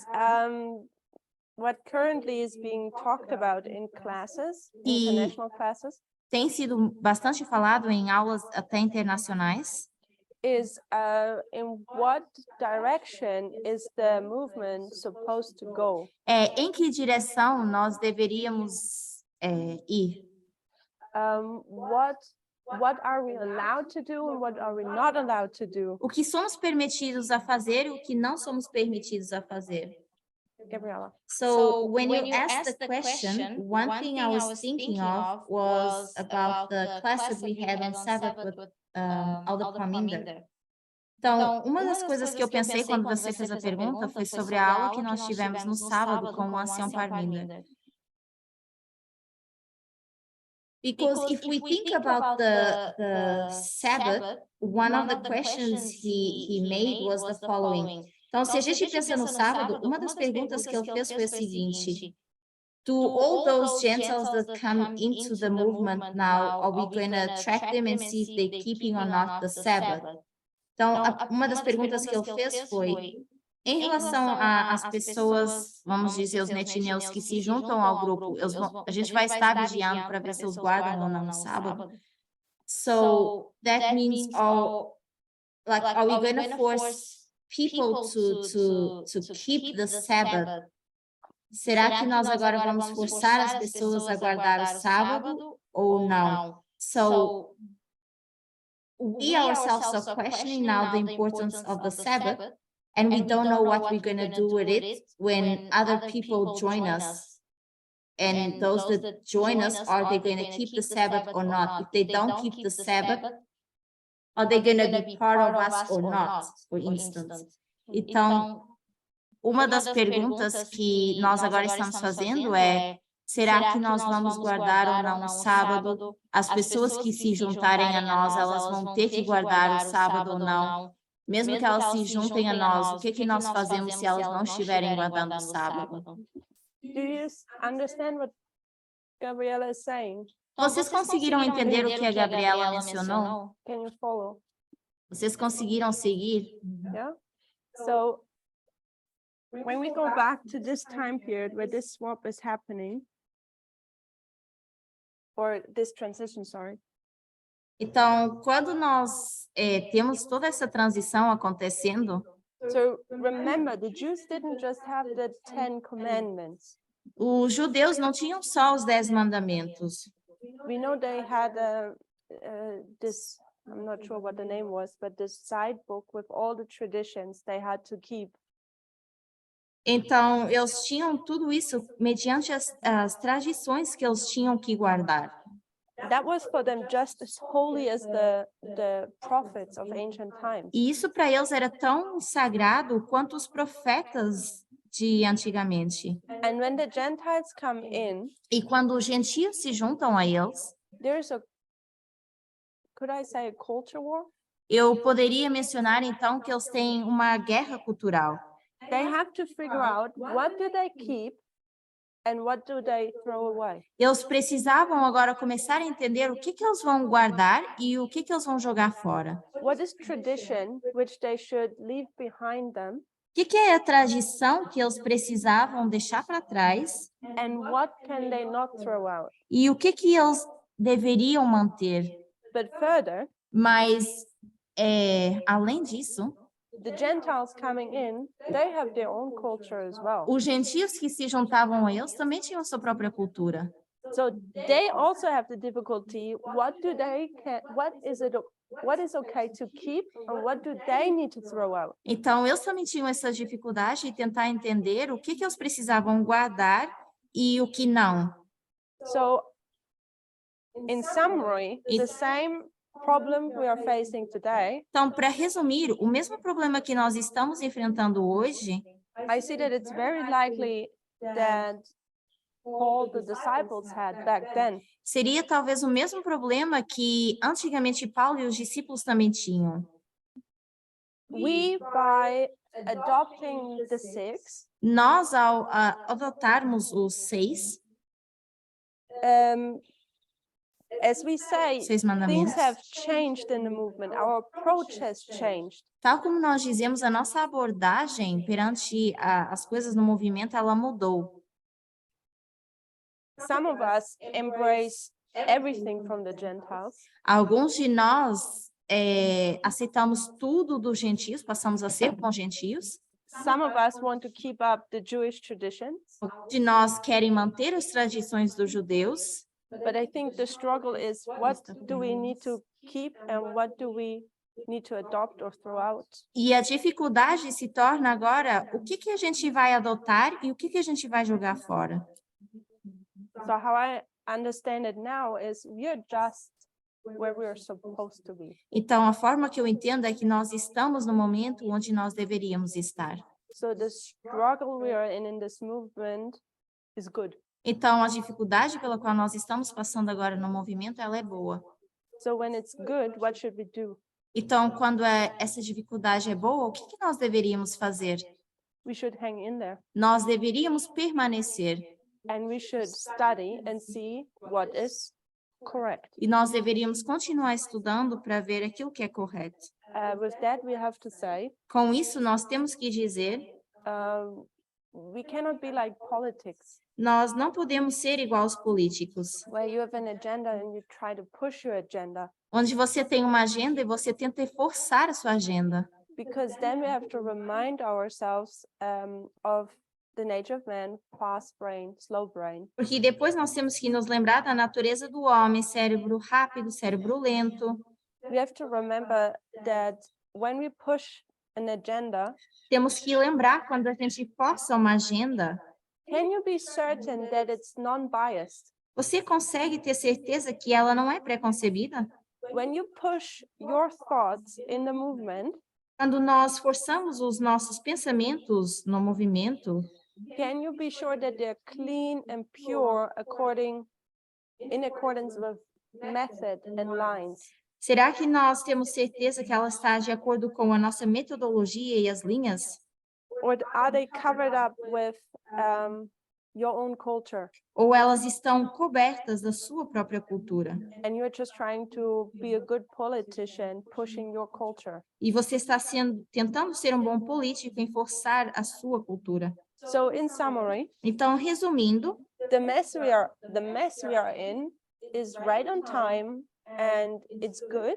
what currently is being talked about in classes, E- international classes, têm sido bastante falado em aulas até internacionais, is in what direction is the movement supposed to go? em que direção nós deveríamos ir? What are we allowed to do and what are we not allowed to do? O que somos permitidos a fazer e o que não somos permitidos a fazer? Gabriela. So when you asked the question, one thing I was thinking of was about the class that we had on Sabbath with Aldo Parminder. Então, uma das coisas que eu pensei quando você fez a pergunta foi sobre a aula que nós tivemos no sábado com o ancião Parminder. Because if we think about the Sabbath, one of the questions he made was the following. Então, se a gente pensa no sábado, uma das perguntas que ele fez foi a seguinte: to all those Gentiles that come into the movement now, are we going to track them and see if they're keeping or not the Sabbath? Então, uma das perguntas que ele fez foi, em relação às pessoas, vamos dizer, os netineus que se juntam ao grupo, a gente vai estar vigiando para ver se eles guardam ou não o sábado. So, that means, are we going to force people to keep the Sabbath? Será que nós agora vamos forçar as pessoas a guardar o sábado ou não? So, we ourselves are questioning now the importance of the Sabbath, and we don't know what we're going to do with it when other people join us. And those that join us, are they going to keep the Sabbath or not? If they don't keep the Sabbath, are they going to be part of us or not, for instance? Então, uma das perguntas que nós agora estamos fazendo é: será que nós vamos guardar ou não o sábado? As pessoas que se juntarem a nós, elas vão ter que guardar o sábado ou não? Mesmo que elas se juntem a nós, o que nós fazemos se elas não estiverem guardando o sábado? Do you understand what Gabriela is saying? Vocês conseguiram entender o que a Gabriela mencionou? Can you follow? Vocês conseguiram seguir? Yeah. So when we go back to this time period where this swap is happening, or this transition, sorry. Então, quando nós temos toda essa transição acontecendo, So remember, the Jews didn't just have the 10 commandments. os judeus não tinham só os 10 mandamentos. We know they had this, I'm not sure what the name was, but this side book with all the traditions they had to keep. Então, eles tinham tudo isso mediante as tradições que eles tinham que guardar. That was for them just as holy as the prophets of ancient times. E isso para eles era tão sagrado quanto os profetas de antigamente. And when the Gentiles come in, E quando os gentios se juntam a eles, there's could I say a culture war? eu poderia mencionar então que eles têm uma guerra cultural. They have to figure out what do they keep and what do they throw away. Eles precisavam agora começar a entender o que eles vão guardar e o que eles vão jogar fora. What is tradition which they should leave behind them? O que é a tradição que eles precisavam deixar para trás And what can they not throw out? e o que eles deveriam manter. But further, Mas, além disso, the Gentiles coming in, they have their own culture as well. Os gentios que se juntavam a eles também tinham sua própria cultura. So they also have the difficulty. What is okay to keep, and what do they need to throw out? Então, eles também tinham essa dificuldade de tentar entender o que eles precisavam guardar e o que não. So, in summary, the same problem we are facing today, Então, para resumir, o mesmo problema que nós estamos enfrentando hoje, I see that it's very likely that Paul, the disciples, had back then. seria talvez o mesmo problema que antigamente Paulo e os discípulos também tinham. We, by adopting the six, Nós, ao adotarmos os seis as we say, Seis things mandamentos, have changed in the movement. Our approach has changed. tal como nós dizemos, a nossa abordagem perante as coisas no movimento, ela mudou. Some of us embrace everything from the Gentiles. Alguns de nós aceitamos tudo dos gentios, passamos a ser com gentios. Some of us want to keep up the Jewish traditions. Alguns de nós querem manter as tradições dos judeus. But I think the struggle is, what do we need to keep and what do we need to adopt or throw out? E a dificuldade se torna agora o que a gente vai adotar e o que a gente vai jogar fora. So how I understand it now is we are just where we are supposed to be. Então, a forma que eu entendo é que nós estamos no momento onde nós deveríamos estar. So the struggle we are in this movement is good. Então, a dificuldade pela qual nós estamos passando agora no movimento, ela é boa. So when it's good, what should we do? Então, quando essa dificuldade é boa, o que nós deveríamos fazer? We should hang in there Nós deveríamos permanecer and we should study and see what is correct. e nós deveríamos continuar estudando para ver aquilo que é correto. With that, we have to say, Com isso, nós temos que dizer, we cannot be like politics, nós não podemos ser igual aos políticos, where you have an agenda and you try to push your agenda, onde você tem uma agenda e você tenta forçar a sua agenda. because then we have to remind ourselves of the nature of man, fast brain, slow brain. Porque depois nós temos que nos lembrar da natureza do homem, cérebro rápido, cérebro lento. We have to remember that when we push an agenda, Temos que lembrar quando a gente força uma agenda, can you be certain that it's non-biased? você consegue ter certeza que ela não é preconcebida? When you push your thoughts in the movement, Quando nós forçamos os nossos pensamentos no movimento, can you be sure that they're clean and pure in accordance with method and lines? será que nós temos certeza que ela está de acordo com a nossa metodologia e as linhas? Or are they covered up with your own culture Ou elas estão cobertas da sua própria cultura? and you're just trying to be a good politician pushing your culture? E você está tentando ser um bom político em forçar a sua cultura. So in summary, Então, resumindo, the mess we are in is right on time and it's good.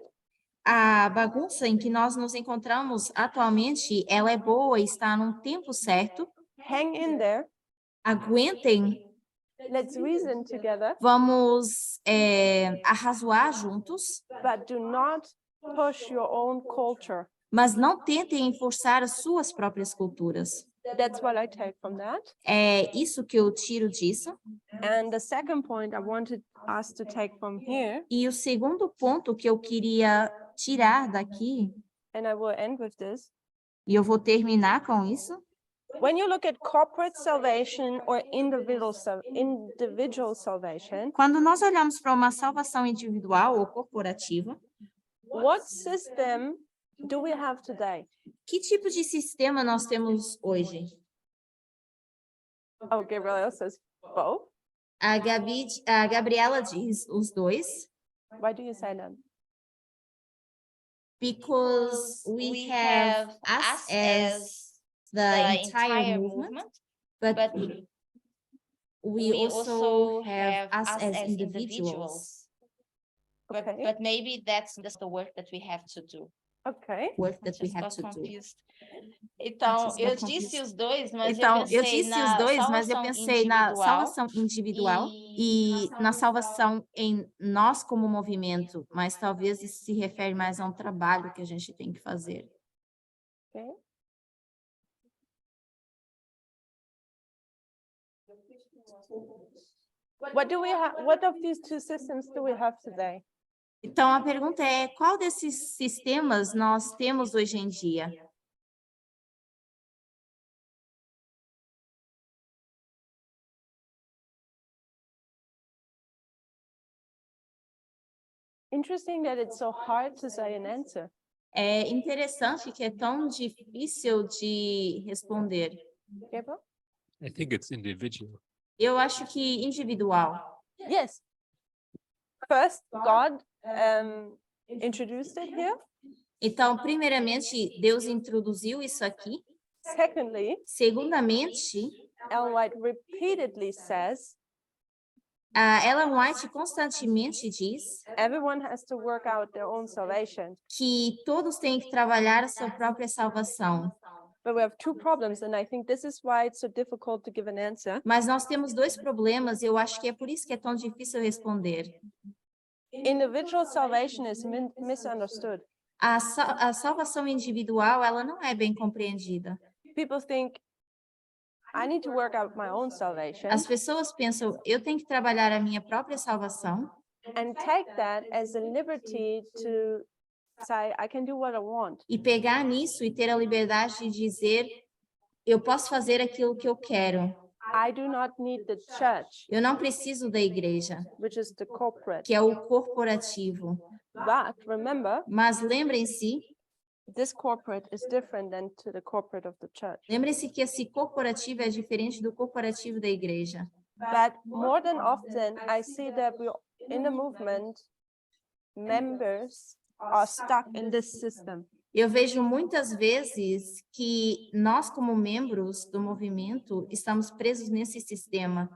a bagunça em que nós nos encontramos atualmente, ela é boa e está num tempo certo. Hang in there. Aguentem, Let's reason together, vamos arrazoar juntos, but do not push your own culture. mas não tentem forçar as suas próprias culturas. That's what I take from that. É isso que eu tiro disso. And the second point I wanted us to take from here, E o segundo ponto que eu queria tirar daqui, and I will end with this. e eu vou terminar com isso, When you look at corporate salvation or individual salvation, quando nós olhamos para uma salvação individual ou corporativa, what system do we have today? que tipo de sistema nós temos hoje? Oh, Gabriela says both. A Gabriela diz os dois, Why do you say that? because we have us as the entire movement, but we also have us as individuals. Okay. But maybe that's the work that we have to do. Okay. work that we Just have got to do. confused. Então, Just eu got confused. disse os dois, mas Então, eu eu disse os dois, mas eu pensei na salvação individual e na salvação em nós como movimento, mas talvez isso se refere mais a um trabalho que a gente tem que fazer. Okay. What of these two systems do we have today? Então, a pergunta é, qual desses sistemas nós temos hoje em dia? Interesting that it's so hard to say an answer. É interessante que é tão difícil de responder. Gabriel? I think it's individual. Eu acho que individual. Yes. First, God introduced it here. Então, primeiramente, Deus introduziu isso aqui. Secondly, Segundamente, Ellen White repeatedly says a Ellen White constantemente diz everyone has to work out their own salvation. que todos têm que trabalhar a sua própria salvação. But we have two problems, and I think this is why it's so difficult to give an answer. Mas nós temos dois problemas e eu acho que é por isso que é tão difícil responder. Individual salvation is misunderstood. A salvação individual, ela não é bem compreendida. People think, I need to work out my own salvation As pessoas pensam, eu tenho que trabalhar a minha própria salvação and take that as a liberty to say, I can do what I want. e pegar nisso e ter a liberdade de dizer, eu posso fazer aquilo que eu quero. I do not need the church, Eu não preciso da igreja, which is the corporate. que é o corporativo. But remember, Mas lembrem-se, this corporate is different than to the corporate of the church. lembrem-se que esse corporativo é diferente do corporativo da igreja. But more than often, I see that we in the movement, members are stuck in this system. Eu vejo muitas vezes que nós, como membros do movimento, estamos presos nesse sistema.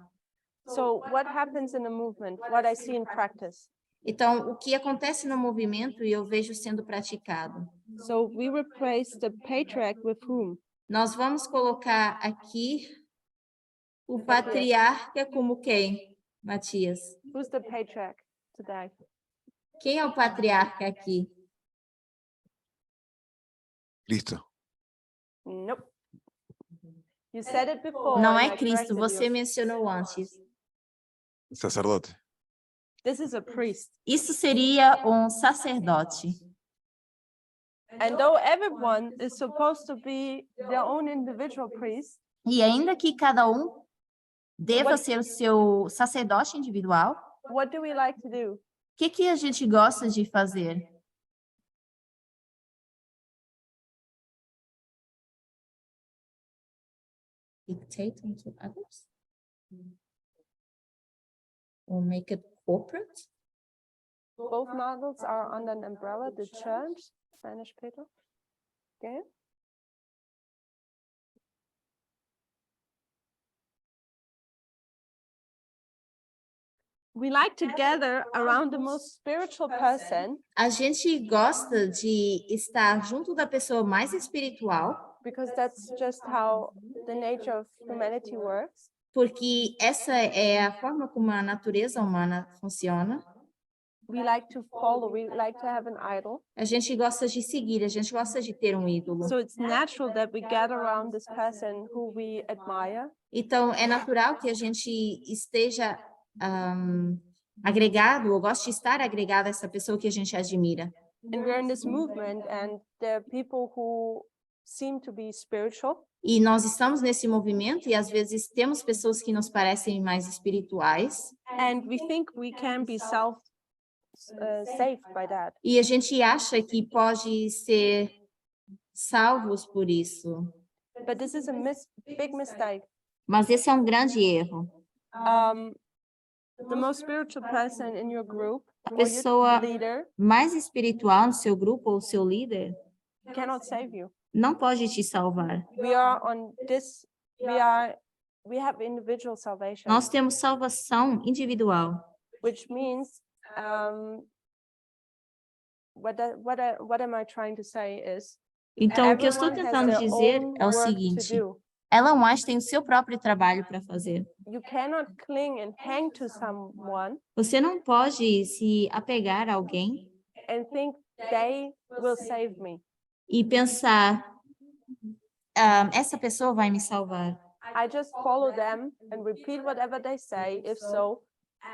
So what happens in the movement, what I see in practice? Então, o que acontece no movimento e eu vejo sendo praticado? So we replace the patriarch with whom? Nós vamos colocar aqui o patriarca como quem, Matias? Who's the patriarch today? Quem é o patriarca aqui? Listo. Nope. You said it before. Não and é I Cristo, corrected você you. mencionou antes. Sacerdote. This is a priest. Isso seria um sacerdote. And though everyone is supposed to be their own individual priest, E ainda que cada um deva ser o seu sacerdote individual, what do we like to do? o que a gente gosta de fazer? Dictate to others? Or make it corporate? Both models are under an umbrella, the church, Spanish Pedro. Okay. We like to gather around the most spiritual person A gente gosta de estar junto da pessoa mais espiritual, because that's just how the nature of humanity works. porque essa é a forma como a natureza humana funciona. We like to follow, we like to have an idol. A gente gosta de seguir, a gente gosta de ter um ídolo. So it's natural that we gather around this person who we admire. Então, é natural que a gente esteja agregado, ou goste de estar agregado a essa pessoa que a gente admira. And we're in this movement, and there are people who seem to be spiritual, E nós estamos nesse movimento e às vezes temos pessoas que nos parecem mais espirituais and we think we can be saved by that. e a gente acha que pode ser salvos por isso. But this is a big mistake. Mas esse é um grande erro. The most spiritual person in your group, or Pessoa your leader, mais espiritual no seu grupo ou seu líder cannot save you. não pode te salvar. We are on this. We have individual salvation, Nós temos salvação individual, which means what am I trying to say is Então, o que eu estou everyone has tentando their dizer own é o work to seguinte: do. Ellen White tem o seu próprio trabalho para fazer. You cannot cling and hang to someone Você não pode se apegar a alguém and think they will save me. e pensar, essa pessoa vai me salvar. I just follow them and repeat whatever they say, if so,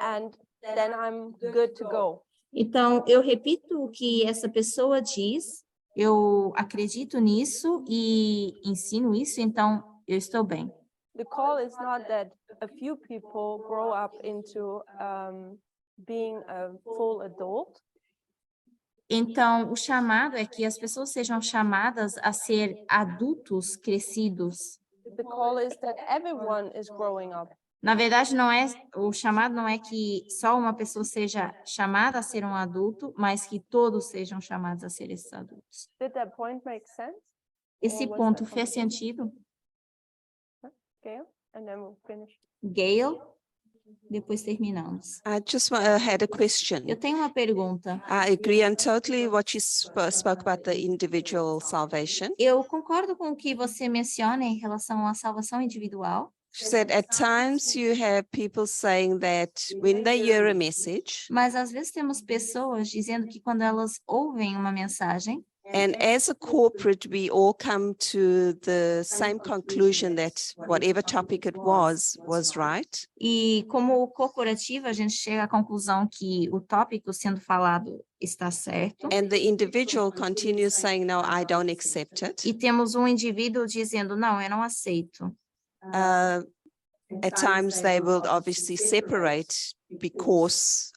and then I'm good to go. Então, eu repito o que essa pessoa diz, eu acredito nisso e ensino isso, então eu estou bem. The call is not that a few people grow up into being a full adult. Então, o chamado é que as pessoas sejam chamadas a ser adultos crescidos. The call is that everyone is growing up. Na verdade, o chamado não é que só uma pessoa seja chamada a ser um adulto, mas que todos sejam chamados a ser esses adultos. Did that point make sense? Esse Or was ponto that fez complicated? sentido? Gail? And then we'll finish. Gail, depois terminamos. I just had a question. Eu tenho uma pergunta. I agree on totally what you spoke about the individual salvation. Eu concordo com o que você menciona em relação à salvação individual, She said at times you have people saying that when they hear a message, mas às vezes temos pessoas dizendo que quando elas ouvem uma mensagem, and as a corporate, we all come to the same conclusion that whatever topic it was right. e como corporativa a gente chega à conclusão que o tópico sendo falado está certo, And the individual continues saying, no, I don't accept it. e temos um indivíduo dizendo, não, eu não aceito. At times they will obviously separate because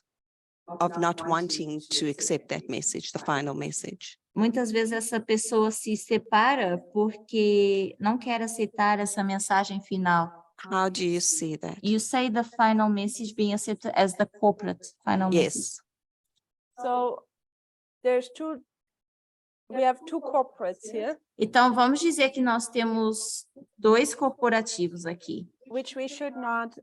of not wanting to accept that message, the final message. Muitas vezes essa pessoa se separa porque não quer aceitar essa mensagem final. How do you see that? You say the final message being accepted as the corporate final message. Yes. So we have two corporates here, Então, vamos dizer que nós temos dois corporativos aqui. which we should not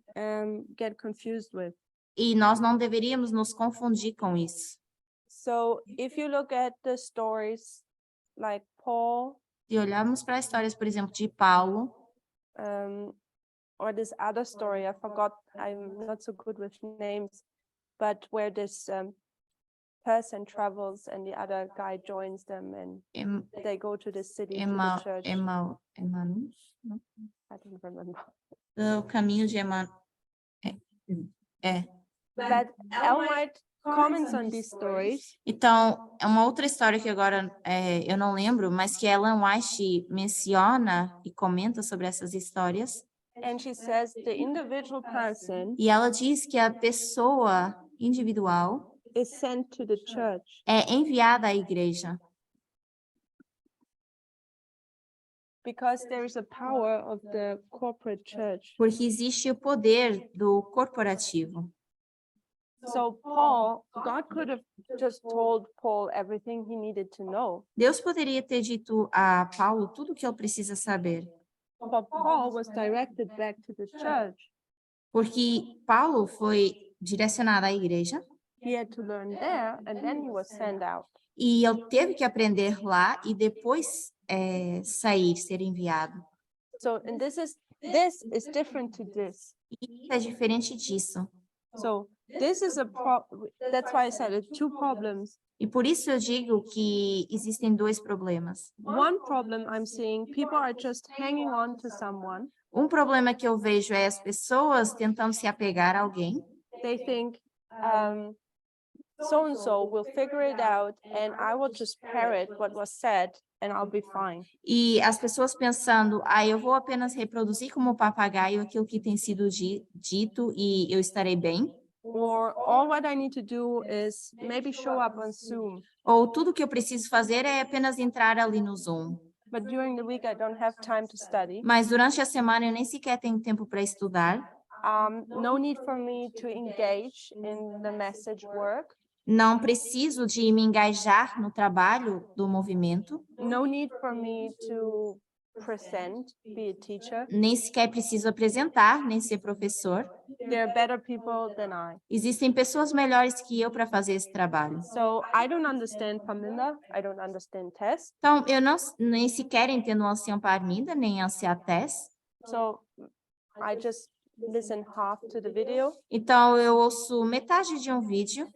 get confused with. E nós não deveríamos nos confundir com isso. So if you look at the stories like Paul, Se olharmos para histórias, por exemplo, de Paulo, or this other story, I forgot, I'm not so good with names, but where this person travels and the other guy joins them and they go to the city, to the church. Emmanuel, I don't remember. o caminho de Emmanuel. But Ellen White comments on these stories. Então, é uma outra história que agora eu não lembro, mas que Ellen White menciona e comenta sobre essas histórias. And she says the individual person E ela diz que a pessoa individual is sent to the church. é enviada à igreja. Because there is a power of the corporate church. Porque existe o poder do corporativo. So God could have just told Paul everything he needed to know. Deus poderia ter dito a Paulo tudo o que ele precisa saber. But Paul was directed back to the church. Porque Paulo foi direcionado à igreja He had to learn there and then he was sent out. e ele teve que aprender lá e depois ser enviado. So, and this is different to this. E isso é diferente disso. So this is that's why I said it's two problems. E por isso eu digo que existem dois problemas. One problem I'm seeing, people are just hanging on to someone. Um problema que eu vejo é as pessoas tentando se apegar a alguém. They think, so and so will figure it out and I will just parrot what was said and I'll be fine. E as pessoas pensando, eu vou apenas reproduzir como papagaio aquilo que tem sido dito e eu estarei bem. Or all what I need to do is maybe show up on Zoom. Ou tudo que eu preciso fazer é apenas entrar ali no Zoom. But during the week I don't have time to study. Mas durante a semana eu nem sequer tenho tempo para estudar. No need for me to engage in the message work. Não preciso de me engajar no trabalho do movimento. No need for me to present, be a teacher. Nem sequer preciso apresentar, nem ser professor. There are better people than I. Existem pessoas melhores que eu para fazer esse trabalho. So I don't understand Paminda, I don't understand Tess. Então, eu não, nem sequer entendo o ancião Parminda, nem a anciã Tess. So I just listen half to the video. Então, eu ouço metade de um vídeo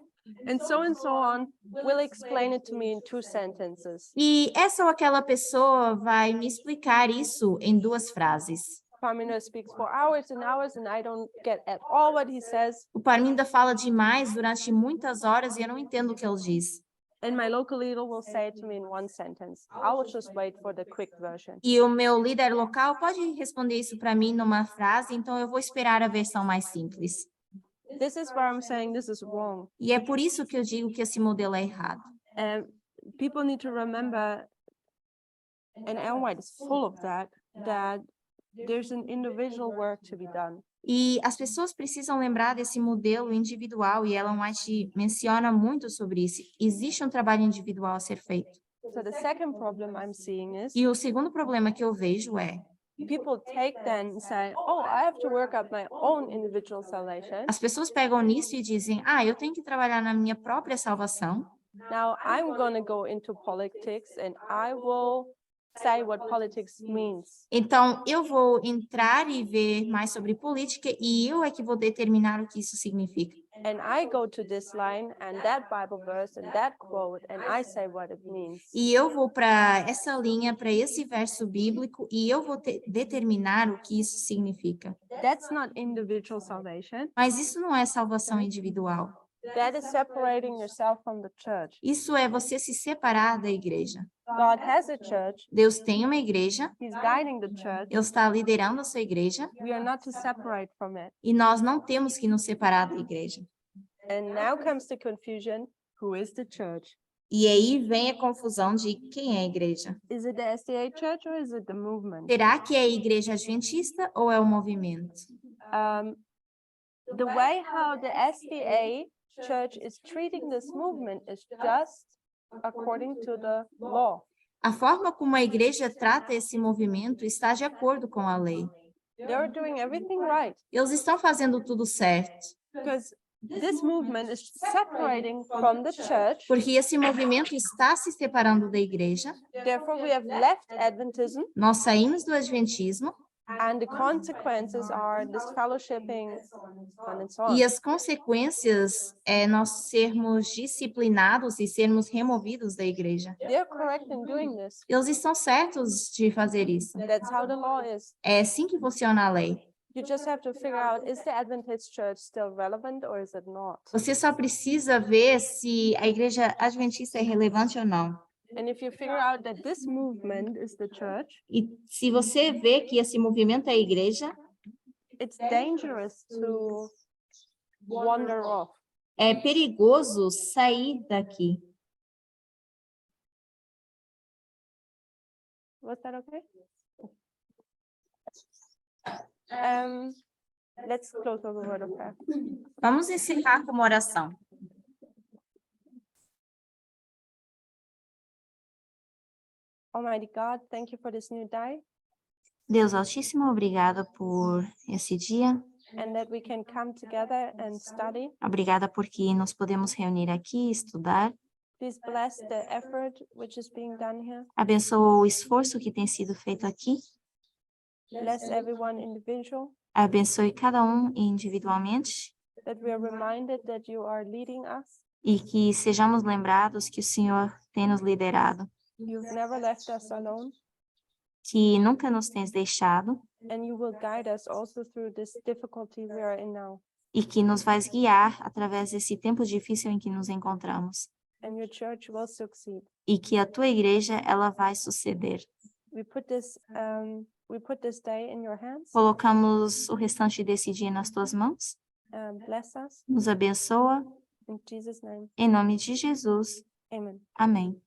And so on will explain it to me in 2 sentences. e essa ou aquela pessoa vai me explicar isso em 2 frases. Parminder speaks for hours and hours and I don't get at all what he says. O Parminda fala demais durante muitas horas e eu não entendo o que ele diz. And my local leader will say it to me in 1 sentence. I will just wait for the quick version. E o meu líder local pode responder isso para mim numa frase, então eu vou esperar a versão mais simples. This is where I'm saying this is wrong. E é por isso que eu digo que esse modelo é errado. And people need to remember, and Ellen White is full of that there's an individual work to be done. E as pessoas precisam lembrar desse modelo individual, e Ellen White menciona muito sobre isso. Existe um trabalho individual a ser feito. So the second problem I'm seeing is E o segundo problema que eu vejo é people take then and say, oh, I have to work out my own individual salvation. as pessoas pegam nisso e dizem, eu tenho que trabalhar na minha própria salvação. Now I'm going to go into politics and I will say what politics means. Então, eu vou entrar e ver mais sobre política e eu é que vou determinar o que isso significa. And I go to this line and that Bible verse and that quote and I say what it means. E eu vou para essa linha, para esse verso bíblico e eu vou determinar o que isso significa. That's not individual salvation. Mas isso não é salvação individual. That is separating yourself from the church. Isso é você se separar da igreja. God has a church. Deus tem uma igreja, He's guiding the church. Ele está liderando a sua igreja We are not to separate from it. e nós não temos que nos separar da igreja. And now comes the confusion. Who is the church? E aí vem a confusão de quem é a igreja. Is it the SDA church or is it the movement? Será que é a igreja adventista ou é o movimento? The way how the SDA church is treating this movement is just according to the law. A forma como a igreja trata esse movimento está de acordo com a lei. They're doing everything right Eles estão fazendo tudo certo, because this movement is separating from the church. porque esse movimento está se separando da igreja. Therefore, we have left Adventism, Nós saímos do adventismo and the consequences are disfellowshipping and so on. e as consequências é nós sermos disciplinados e sermos removidos da igreja. They're correct in doing this. Eles estão certos de fazer isso. That's how the law is. É assim que funciona a lei. You just have to figure out, is the Adventist church still relevant or is it not? Você só precisa ver se a igreja adventista é relevante ou não. And if you figure out that this movement is the church, E se você vê que esse movimento é a igreja, it's dangerous to wander off. é perigoso sair daqui. Was that okay? Let's close with a word of prayer. Vamos encerrar com uma oração. Almighty God, thank you for this new day Deus Altíssimo, obrigada por esse dia. and that we can come together and study. Obrigada porque nos podemos reunir aqui e estudar. Please bless the effort which is being done here. Abençoa o esforço que tem sido feito aqui. Bless everyone individual, Abençoe cada um individualmente that we are reminded that you are leading us. e que sejamos lembrados que o Senhor tem nos liderado, You've never left us alone, que nunca nos tens deixado and you will guide us also through this difficulty we are in now. e que nos vais guiar através desse tempo difícil em que nos encontramos. And your church will succeed. E que a tua igreja, ela vai suceder. We put this day in your hands. Colocamos o restante desse dia nas tuas mãos. Bless us Nos abençoa. in Jesus' name. Em nome de Jesus. Amen. Amém.